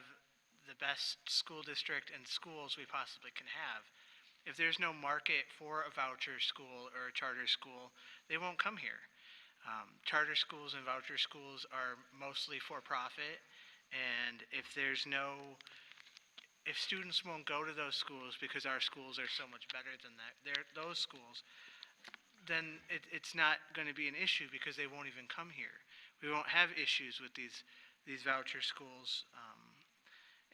the best school district and schools we possibly can have. If there's no market for a voucher school or a charter school, they won't come here. Charter schools and voucher schools are mostly for profit, and if students won't go to those schools because our schools are so much better than those schools, then it's not going to be an issue because they won't even come here. We won't have issues with these voucher schools.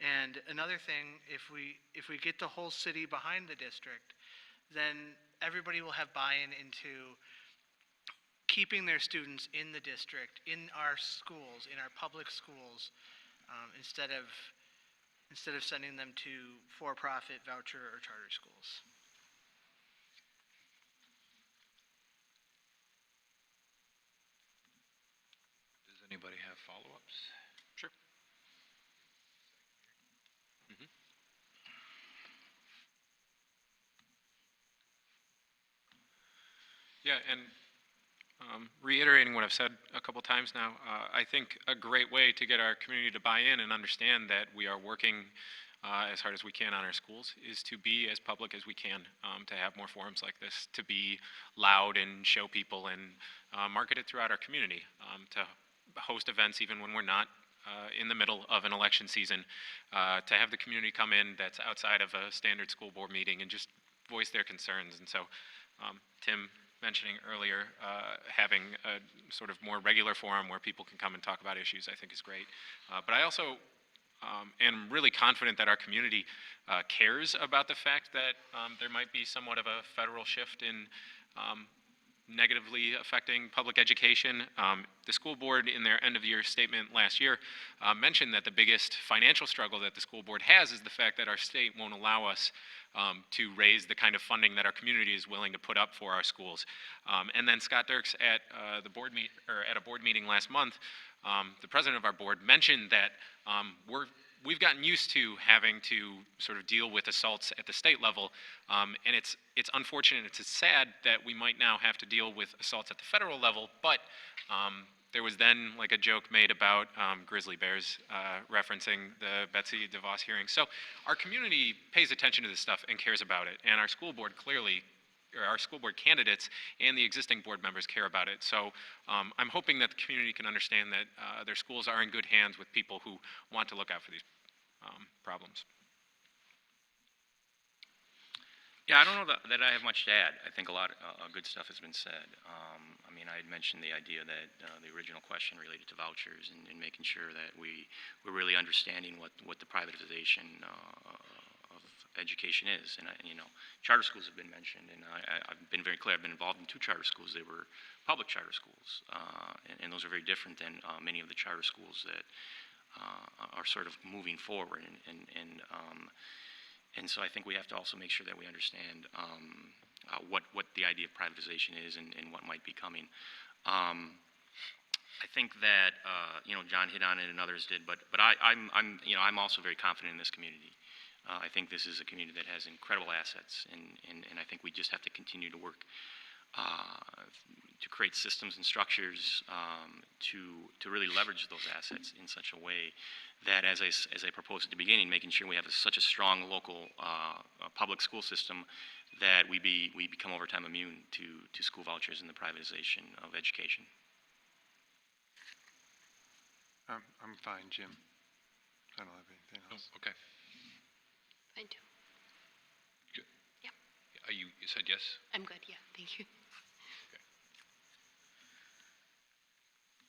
And another thing, if we get the whole city behind the district, then everybody will have buy-in into keeping their students in the district, in our schools, in our public schools, instead of sending them to for-profit voucher or charter schools. Does anybody have follow-ups? Sure. Yeah, and reiterating what I've said a couple times now, I think a great way to get our community to buy in and understand that we are working as hard as we can on our schools is to be as public as we can, to have more forums like this, to be loud and show people and market it throughout our community, to host events even when we're not in the middle of an election season, to have the community come in that's outside of a standard school board meeting and just voice their concerns. And so Tim mentioning earlier, having a sort of more regular forum where people can come and talk about issues, I think is great. But I also am really confident that our community cares about the fact that there might be somewhat of a federal shift in negatively affecting public education. The school board, in their end-of-year statement last year, mentioned that the biggest financial struggle that the school board has is the fact that our state won't allow us to raise the kind of funding that our community is willing to put up for our schools. And then Scott Dirks at at a board meeting last month, the president of our board mentioned that we've gotten used to having to sort of deal with assaults at the state level, and it's unfortunate, it's sad that we might now have to deal with assaults at the federal level, but there was then like a joke made about grizzly bears referencing the Betsy DeVos hearing. So our community pays attention to this stuff and cares about it, and our school board clearly, or our school board candidates and the existing board members care about it. So I'm hoping that the community can understand that their schools are in good hands with people who want to look out for these problems. Yeah, I don't know that I have much to add. I think a lot of good stuff has been said. I mean, I had mentioned the idea that the original question related to vouchers and making sure that we're really understanding what the privatization of education is. And you know, charter schools have been mentioned, and I've been very clear. I've been involved in 2 charter schools. They were public charter schools, and those are very different than many of the charter schools that are sort of moving forward. And so I think we have to also make sure that we understand what the idea of privatization is and what might be coming. I think that you know, John hit on it and others did, but I'm also very confident in this community. I think this is a community that has incredible assets, and I think we just have to continue to work to create systems and structures to really leverage those assets in such a way that, as I proposed at the beginning, making sure we have such a strong local public school system that we become over time immune to school vouchers and the privatization of education. I'm fine, Jim. I don't have anything else. Oh, okay. Mine too. Good. Yeah. You said yes? I'm good, yeah, thank you.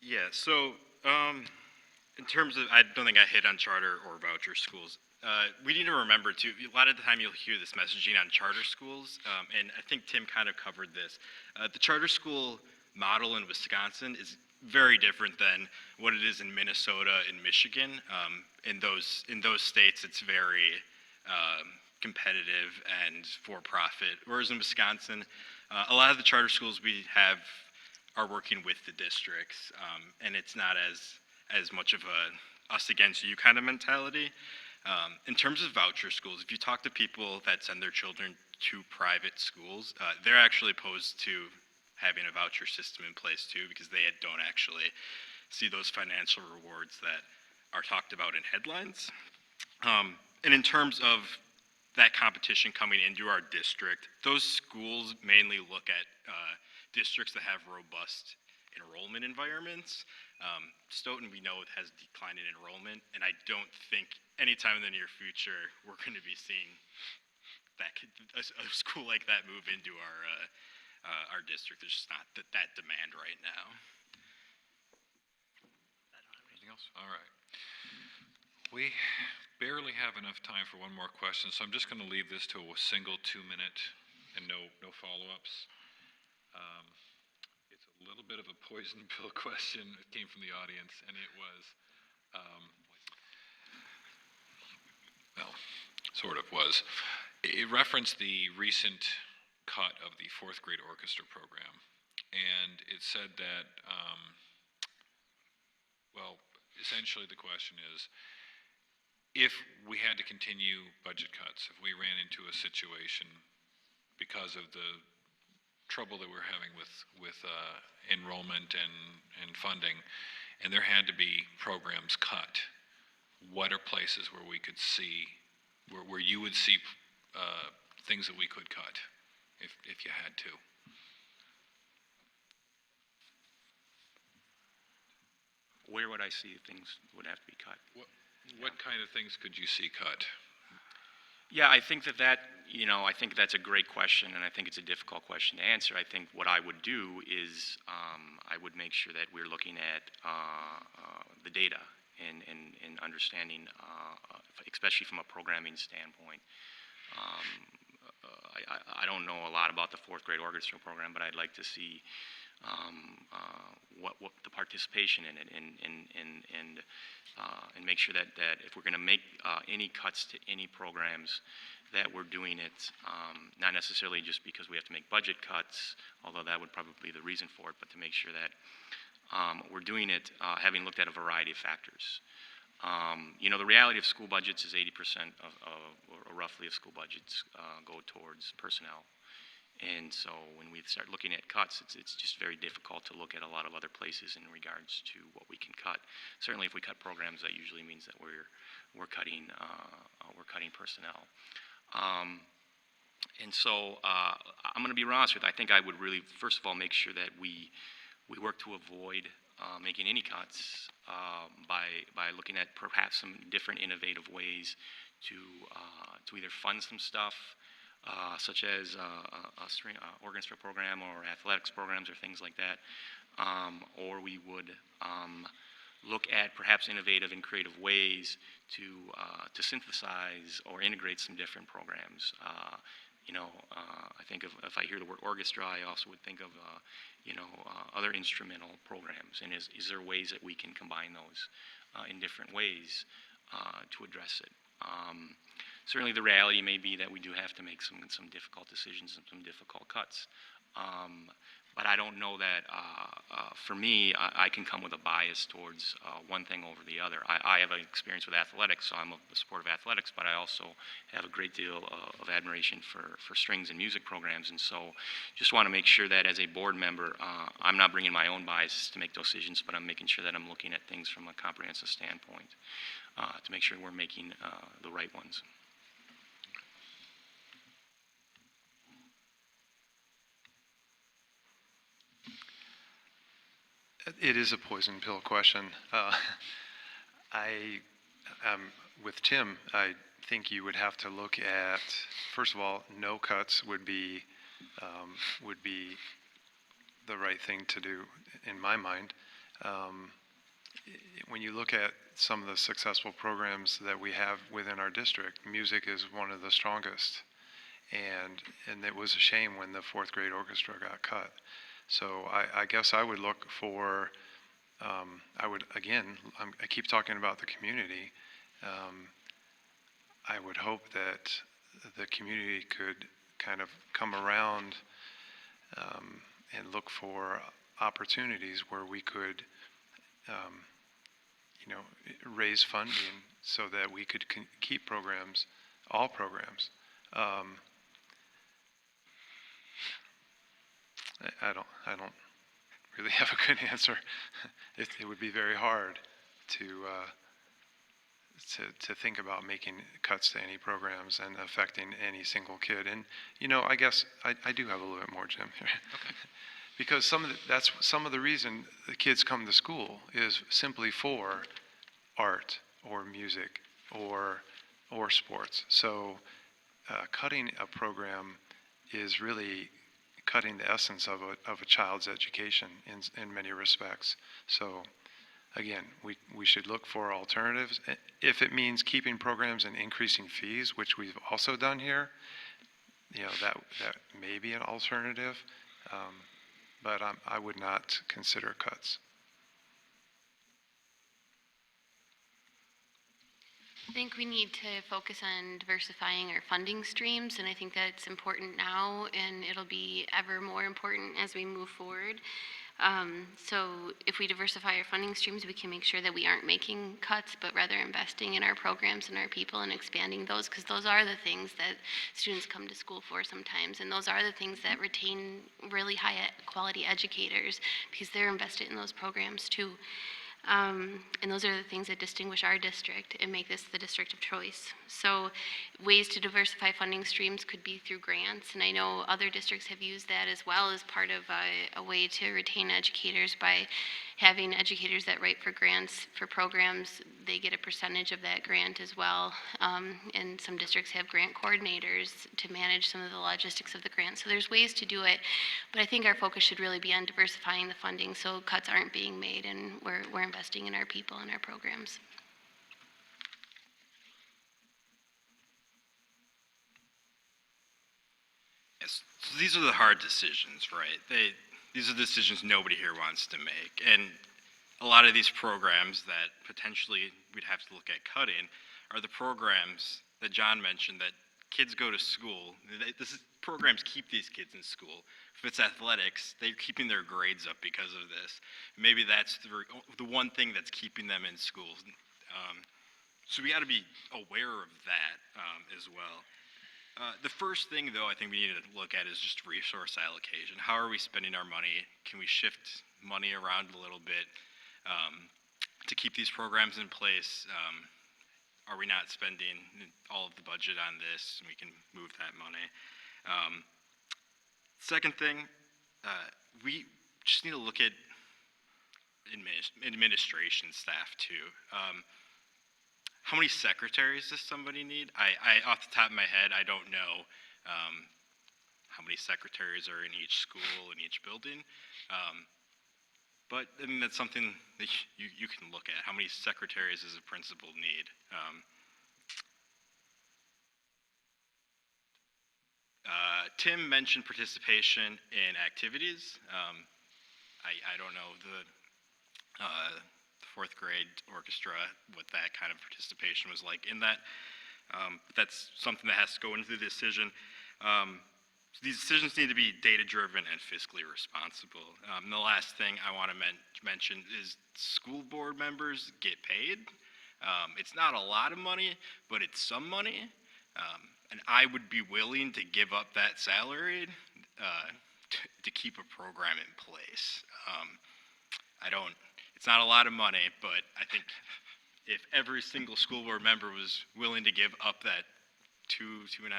Yeah, so in terms of, I don't think I hit on charter or voucher schools. We need to remember too, a lot of the time you'll hear this messaging on charter schools, and I think Tim kind of covered this. The charter school model in Wisconsin is very different than what it is in Minnesota and Michigan. In those states, it's very competitive and for-profit, whereas in Wisconsin, a lot of the charter schools we have are working with the districts, and it's not as much of a us against you kind of mentality. In terms of voucher schools, if you talk to people that send their children to private schools, they're actually opposed to having a voucher system in place too, because they don't actually see those financial rewards that are talked about in headlines. And in terms of that competition coming into our district, those schools mainly look at districts that have robust enrollment environments. Stoughton, we know, has declining enrollment, and I don't think anytime in the near future we're going to be seeing that a school like that move into our district. There's just not that demand right now. Anything else? All right. We barely have enough time for one more question, so I'm just going to leave this to a single 2-minute and no follow-ups. It's a little bit of a poison pill question. It came from the audience, and it was, well, sort of was. It referenced the recent cut of the 4th grade orchestra program, and it said that, well, essentially the question is, if we had to continue budget cuts, if we ran into a situation because of the trouble that we're having with enrollment and funding, and there had to be programs cut, what are places where we could see, where you would see things that we could cut if you had to? Where would I see things would have to be cut? What kind of things could you see cut? Yeah, I think I think that's a great question, and I think it's a difficult question to answer. I think what I would do is I would make sure that we're looking at the data and understanding, especially from a programming standpoint. I don't know a lot about the fourth grade orchestra program, but I'd like to see what the participation in it, and make sure that if we're going to make any cuts to any programs, that we're doing it not necessarily just because we have to make budget cuts, although that would probably be the reason for it, but to make sure that we're doing it having looked at a variety of factors. The reality of school budgets is 80% or roughly of school budgets go towards personnel. And so when we start looking at cuts, it's just very difficult to look at a lot of other places in regards to what we can cut. Certainly, if we cut programs, that usually means that we're cutting personnel. And so I'm going to be honest with you. I think I would really, first of all, make sure that we work to avoid making any cuts by looking at perhaps some different innovative ways to either fund some stuff, such as a orchestra program or athletics programs or things like that, or we would look at perhaps innovative and creative ways to synthesize or integrate some different programs. I think if I hear the word orchestra, I also would think of other instrumental programs. And is there ways that we can combine those in different ways to address it? Certainly the reality may be that we do have to make some difficult decisions and some difficult cuts. But I don't know that, for me, I can come with a bias towards one thing over the other. I have an experience with athletics, so I'm a supporter of athletics, but I also have a great deal of admiration for strings and music programs. And so just want to make sure that as a board member, I'm not bringing my own biases to make decisions, but I'm making sure that I'm looking at things from a comprehensive standpoint to make sure we're making the right ones. It is a poison pill question. With Tim, I think you would have to look at, first of all, no cuts would be the right thing to do in my mind. When you look at some of the successful programs that we have within our district, music is one of the strongest, and it was a shame when the fourth grade orchestra got cut. So I guess I would look for, I keep talking about the community. I would hope that the community could kind of come around and look for opportunities where we could, raise funding so that we could keep programs, all programs. I don't really have a good answer. It would be very hard to think about making cuts to any programs and affecting any single kid. And I guess I do have a little bit more, Jim. Okay. Because that's some of the reason the kids come to school is simply for art or music or sports. So cutting a program is really cutting the essence of a child's education in many respects. So again, we should look for alternatives. If it means keeping programs and increasing fees, which we've also done here, that may be an alternative, but I would not consider cuts. I think we need to focus on diversifying our funding streams, and I think that's important now, and it'll be ever more important as we move forward. So if we diversify our funding streams, we can make sure that we aren't making cuts, but rather investing in our programs and our people and expanding those, because those are the things that students come to school for sometimes, and those are the things that retain really high quality educators, because they're invested in those programs too. And those are the things that distinguish our district and make this the district of choice. So ways to diversify funding streams could be through grants, and I know other districts have used that as well as part of a way to retain educators by having educators that write for grants for programs. They get a percentage of that grant as well, and some districts have grant coordinators to manage some of the logistics of the grant. So there's ways to do it, but I think our focus should really be on diversifying the funding so cuts aren't being made, and we're investing in our people and our programs. Yes, so these are the hard decisions, right? These are decisions nobody here wants to make. And a lot of these programs that potentially we'd have to look at cutting are the programs that John mentioned that kids go to school. Programs keep these kids in school. If it's athletics, they're keeping their grades up because of this. Maybe that's the one thing that's keeping them in school. So we got to be aware of that as well. The first thing, though, I think we need to look at is just resource allocation. How are we spending our money? Can we shift money around a little bit to keep these programs in place? Are we not spending all of the budget on this, and we can move that money? Second thing, we just need to look at administration staff too. How many secretaries does somebody need? I off the top of my head, I don't know how many secretaries are in each school, in each building. But I mean, that's something that you can look at. How many secretaries does a principal need? Tim mentioned participation in activities. I don't know the fourth grade orchestra, what that kind of participation was like in that. But that's something that has to go into the decision. These decisions need to be data-driven and fiscally responsible. And the last thing I want to mention is school board members get paid. It's not a lot of money, but it's some money. And I would be willing to give up that salary to keep a program in place. It's not a lot of money, but I think if every single school board member was willing to give up that $2,500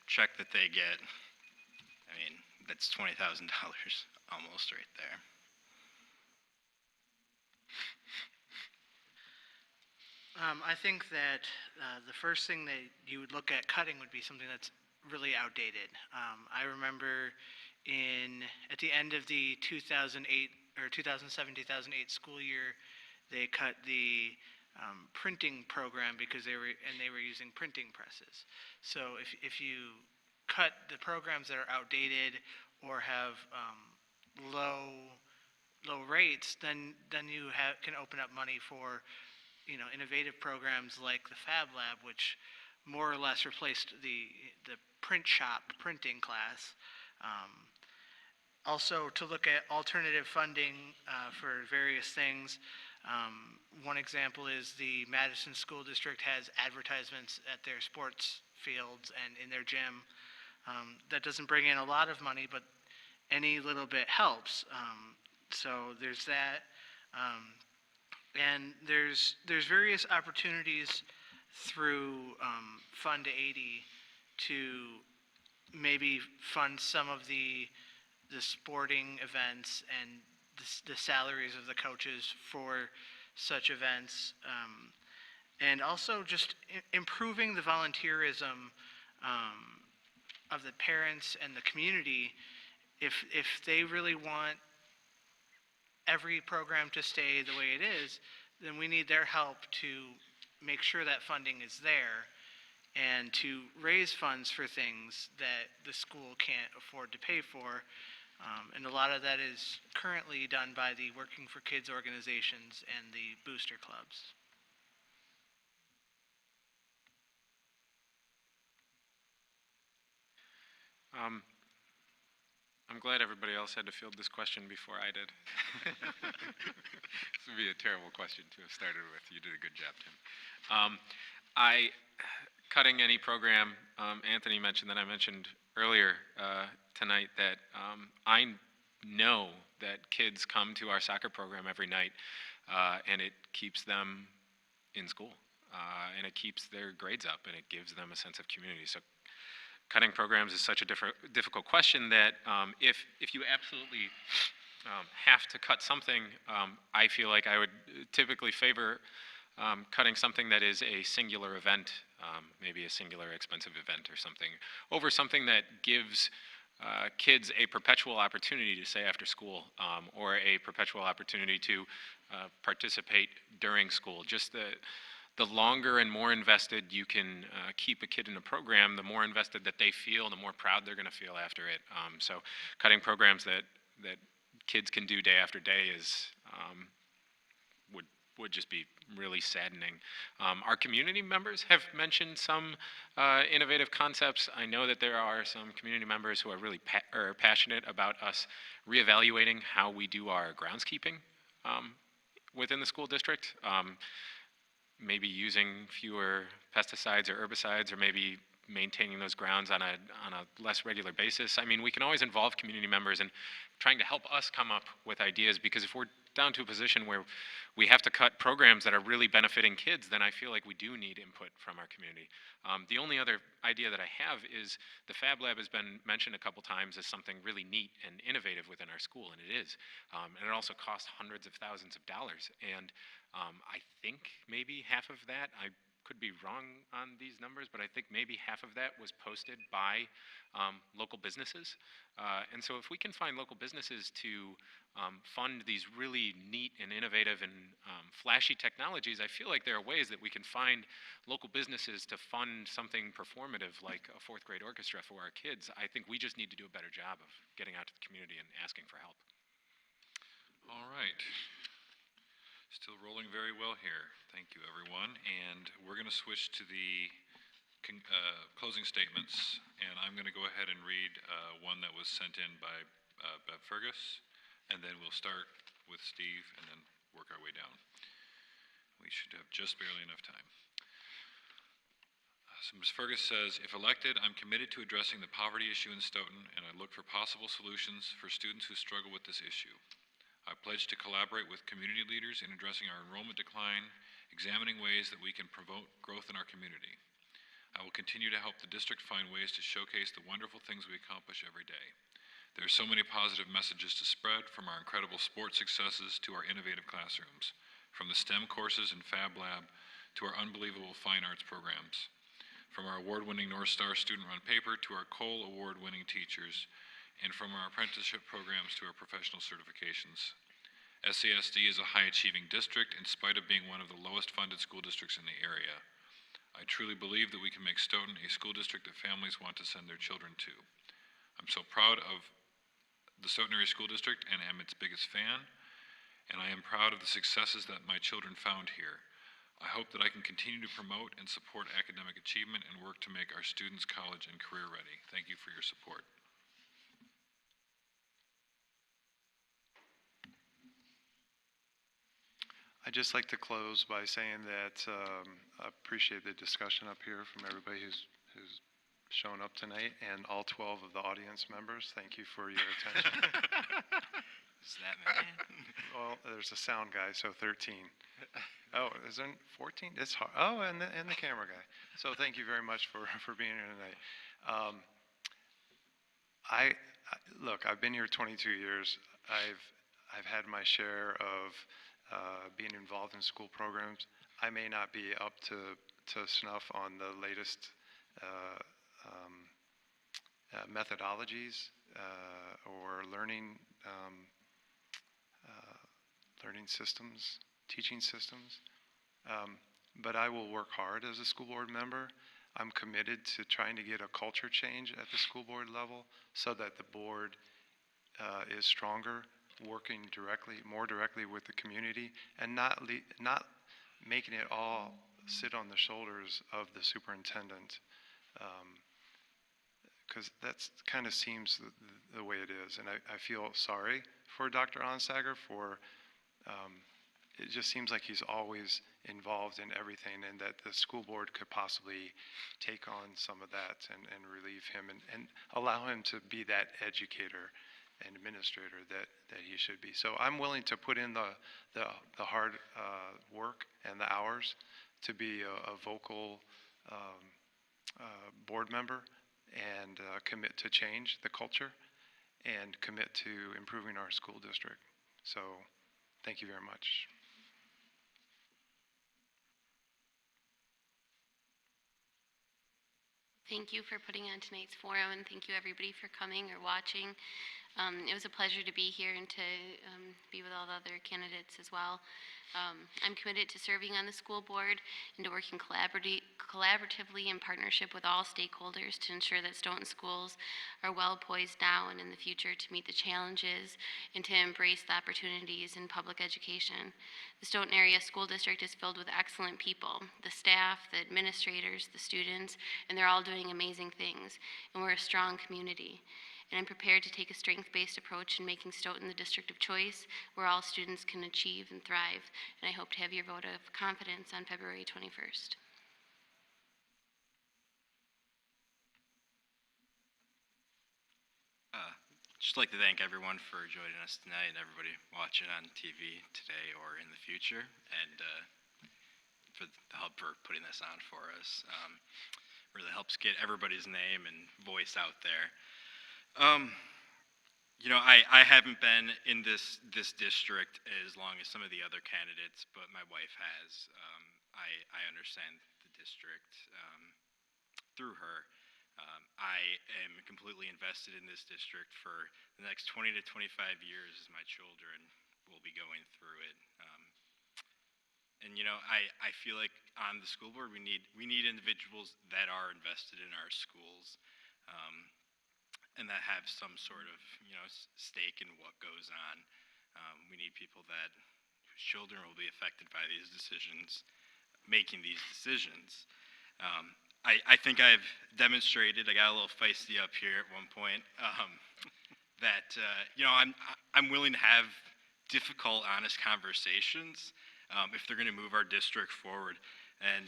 check that they get, I mean, that's $20,000 almost right there. I think that the first thing that you would look at cutting would be something that's really outdated. I remember at the end of the 2008 or 2007-2008 school year, they cut the printing program because they were using printing presses. So if you cut the programs that are outdated or have low rates, then you can open up money for innovative programs like the Fab Lab, which more or less replaced the print shop printing class. Also, to look at alternative funding for various things. One example is the Madison School District has advertisements at their sports fields and in their gym. That doesn't bring in a lot of money, but any little bit helps. So there's that. And there's various opportunities through Fund 80 to maybe fund some of the sporting events and the salaries of the coaches for such events, and also just improving the volunteerism of the parents and the community. If they really want every program to stay the way it is, then we need their help to make sure that funding is there and to raise funds for things that the school can't afford to pay for. And a lot of that is currently done by the Working for Kids organizations and the booster clubs. I'm glad everybody else had to field this question before I did. This would be a terrible question to have started with. You did a good job, Tim. Cutting any program, Anthony mentioned that I mentioned earlier tonight that I know that kids come to our soccer program every night, and it keeps them in school, and it keeps their grades up, and it gives them a sense of community. So cutting programs is such a difficult question that if you absolutely have to cut something, I feel like I would typically favor cutting something that is a singular event, maybe a singular expensive event or something, over something that gives kids a perpetual opportunity to stay after school, or a perpetual opportunity to participate during school. Just the the longer and more invested you can keep a kid in a program, the more invested that they feel, the more proud they're going to feel after it. So cutting programs that kids can do day after day is would just be really saddening. Our community members have mentioned some innovative concepts. I know that there are some community members who are really passionate about us reevaluating how we do our groundskeeping within the school district. Maybe using fewer pesticides or herbicides, or maybe maintaining those grounds on a less regular basis. I mean, we can always involve community members in trying to help us come up with ideas, because if we're down to a position where we have to cut programs that are really benefiting kids, then I feel like we do need input from our community. The only other idea that I have is the Fab Lab has been mentioned a couple times as something really neat and innovative within our school, and it is. And it also costs hundreds of thousands of dollars. And I think maybe half of that, I could be wrong on these numbers, but I think maybe half of that was posted by local businesses. And so if we can find local businesses to fund these really neat and innovative and flashy technologies, I feel like there are ways that we can find local businesses to fund something performative like a fourth grade orchestra for our kids. I think we just need to do a better job of getting out to the community and asking for help. All right. Still rolling very well here. Thank you, everyone. And we're going to switch to the closing statements. And I'm going to go ahead and read one that was sent in by Bev Fergus. And then we'll start with Steve and then work our way down. We should have just barely enough time. So Ms. Fergus says, if elected, I'm committed to addressing the poverty issue in Stoughton, and I look for possible solutions for students who struggle with this issue. I pledge to collaborate with community leaders in addressing our enrollment decline, examining ways that we can promote growth in our community. I will continue to help the district find ways to showcase the wonderful things we accomplish every day. There are so many positive messages to spread, from our incredible sports successes to our innovative classrooms, from the STEM courses and Fab Lab to our unbelievable fine arts programs, from our award-winning North Star student-run paper to our Cole Award-winning teachers, and from our apprenticeship programs to our professional certifications. SASD is a high-achieving district in spite of being one of the lowest-funded school districts in the area. I truly believe that we can make Stoughton a school district that families want to send their children to. I'm so proud of the Stoughton Area School District and am its biggest fan, and I am proud of the successes that my children found here. I hope that I can continue to promote and support academic achievement and work to make our students college and career ready. Thank you for your support. I'd just like to close by saying that I appreciate the discussion up here from everybody who's shown up tonight, and all 12 of the audience members. Thank you for your attention. Is that many? Well, there's a sound guy, so 13. Oh, is there 14? It's hard. Oh, and the camera guy. So thank you very much for being here tonight. Look, I've been here 22 years. I've had my share of being involved in school programs. I may not be up to snuff on the latest methodologies or learning systems, teaching systems, but I will work hard as a school board member. I'm committed to trying to get a culture change at the school board level so that the board is stronger, working more directly with the community, and not making it all sit on the shoulders of the superintendent, because that kind of seems the way it is. And I feel sorry for Dr. Onsager for, it just seems like he's always involved in everything, and that the school board could possibly take on some of that and relieve him and allow him to be that educator and administrator that he should be. So I'm willing to put in the hard work and the hours to be a vocal board member and commit to change the culture and commit to improving our school district. So thank you very much. Thank you for putting on tonight's forum, and thank you everybody for coming or watching. It was a pleasure to be here and to be with all the other candidates as well. I'm committed to serving on the school board and to working collaboratively in partnership with all stakeholders to ensure that Stoughton schools are well poised now and in the future to meet the challenges and to embrace the opportunities in public education. The Stoughton area school district is filled with excellent people, the staff, the administrators, the students, and they're all doing amazing things, and we're a strong community. And I'm prepared to take a strength-based approach in making Stoughton the district of choice where all students can achieve and thrive. And I hope to have your vote of confidence on February 21st. Just like to thank everyone for joining us tonight and everybody watching on TV today or in the future, and for the Hub for putting this on for us. Really helps get everybody's name and voice out there. I haven't been in this district as long as some of the other candidates, but my wife has. I understand the district through her. I am completely invested in this district for the next 20 to 25 years as my children will be going through it. I feel like on the school board we need individuals that are invested in our schools. And that have some sort of, stake in what goes on. We need people whose children will be affected by these decisions, making these decisions. I think I've demonstrated, I got a little feisty up here at one point, that, I'm willing to have difficult, honest conversations if they're going to move our district forward. And,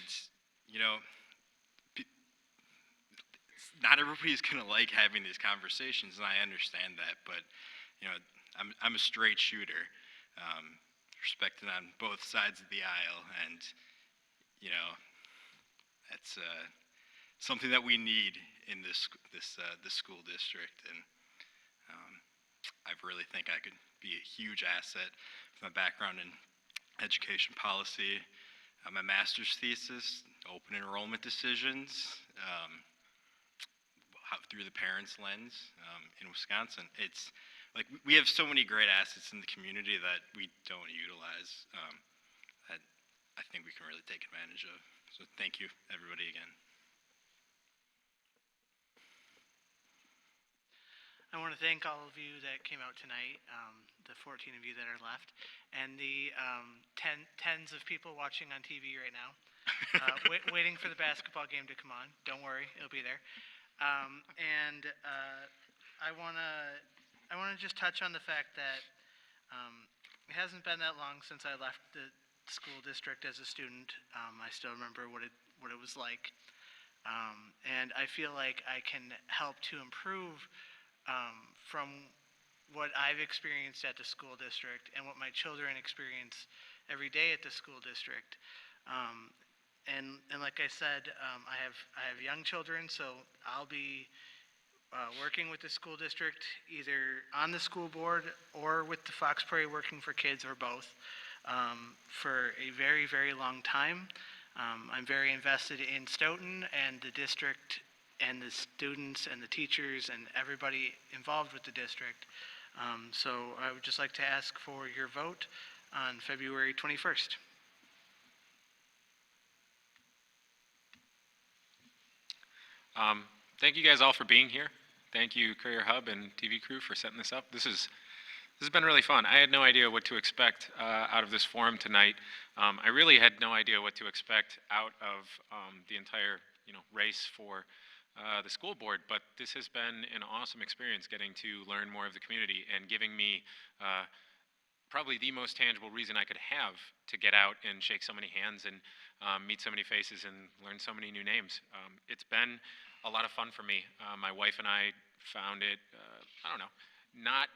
not everybody's going to like having these conversations, and I understand that, but, I'm a straight shooter, respected on both sides of the aisle, and, that's something that we need in this school district, and I really think I could be a huge asset with my background in education policy, my master's thesis, open enrollment decisions, through the parents' lens in Wisconsin. It's like we have so many great assets in the community that we don't utilize that I think we can really take advantage of. So thank you, everybody, again. I want to thank all of you that came out tonight, the 14 of you that are left, and the tens of people watching on TV right now, waiting for the basketball game to come on. Don't worry, it'll be there. I want to just touch on the fact that it hasn't been that long since I left the school district as a student. I still remember what it was like, and I feel like I can help to improve from what I've experienced at the school district and what my children experience every day at the school district. And like I said, I have young children, so I'll be working with the school district either on the school board or with the Fox Prairie Working for Kids, or both, for a very, very long time. I'm very invested in Stoughton and the district and the students and the teachers and everybody involved with the district. So I would just like to ask for your vote on February 21st. Thank you guys all for being here. Thank you, Courier Hub and TV crew, for setting this up. This has been really fun. I had no idea what to expect out of this forum tonight. I really had no idea what to expect out of the entire race for the school board, but this has been an awesome experience getting to learn more of the community and giving me probably the most tangible reason I could have to get out and shake so many hands and meet so many faces and learn so many new names. It's been a lot of fun for me. My wife and I found it, not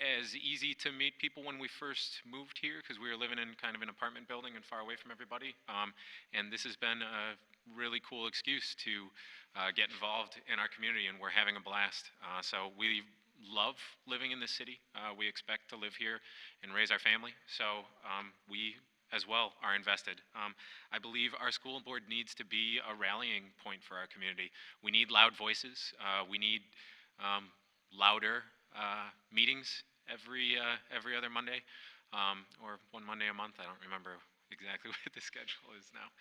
as easy to meet people when we first moved here because we were living in kind of an apartment building and far away from everybody. And this has been a really cool excuse to get involved in our community, and we're having a blast. So we love living in this city. We expect to live here and raise our family. So we as well are invested. I believe our school board needs to be a rallying point for our community. We need loud voices. We need louder meetings every other Monday, or one Monday a month. I don't remember exactly what the schedule is now.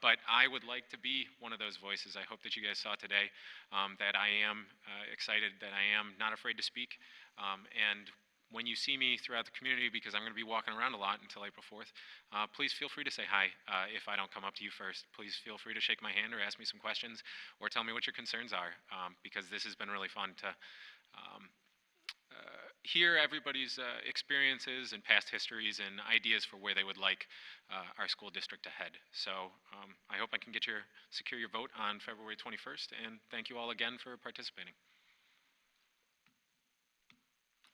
But I would like to be one of those voices. I hope that you guys saw today that I am excited, that I am not afraid to speak. And when you see me throughout the community, because I'm going to be walking around a lot until April 4th, please feel free to say hi if I don't come up to you first. Please feel free to shake my hand or ask me some questions or tell me what your concerns are, because this has been really fun to hear everybody's experiences and past histories and ideas for where they would like our school district to head. So I hope I can secure your vote on February 21st, and thank you all again for participating.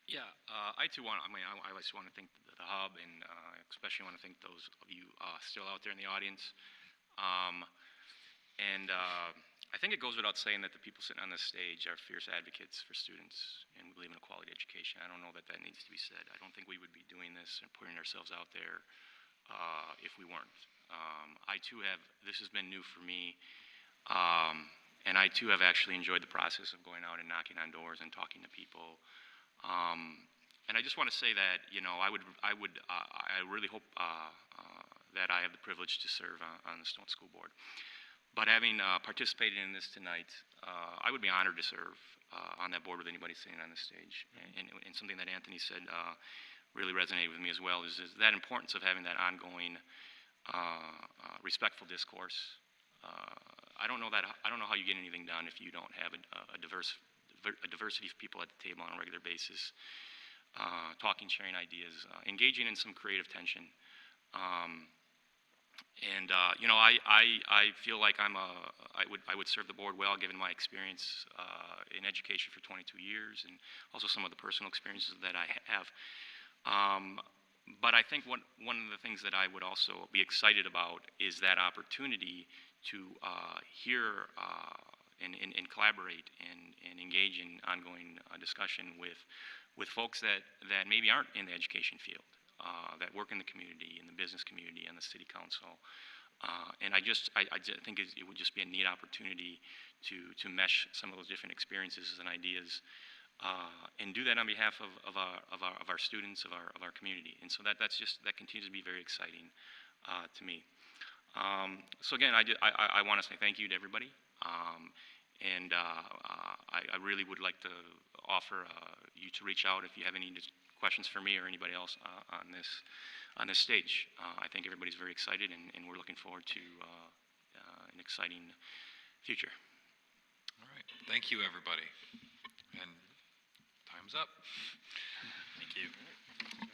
Yeah, I too want, I just want to thank the Hub, and especially want to thank those of you still out there in the audience. I think it goes without saying that the people sitting on this stage are fierce advocates for students, and we believe in a quality education. I don't know that that needs to be said. I don't think we would be doing this and putting ourselves out there if we weren't. I too have, this has been new for me, and I too have actually enjoyed the process of going out and knocking on doors and talking to people. And I just want to say that, you know, I really hope that I have the privilege to serve on the Stoughton School Board. But having participated in this tonight, I would be honored to serve on that board with anybody sitting on the stage. And something that Anthony said really resonated with me as well is that importance of having that ongoing respectful discourse. I don't know how you get anything done if you don't have a diversity of people at the table on a regular basis, talking, sharing ideas, engaging in some creative tension. You know, I feel like I would serve the board well, given my experience in education for 22 years, and also some of the personal experiences that I have. But I think one of the things that I would also be excited about is that opportunity to hear and collaborate and engage in ongoing discussion with folks that maybe aren't in the education field, that work in the community, in the business community, and the city council. And I just think it would just be a neat opportunity to mesh some of those different experiences and ideas, and do that on behalf of our students, of our community. And so that continues to be very exciting to me. So again, I want to say thank you to everybody. And I really would like to offer you to reach out if you have any questions for me or anybody else on this stage. I think everybody's very excited, and we're looking forward to an exciting future. All right. Thank you, everybody. And time's up. Thank you.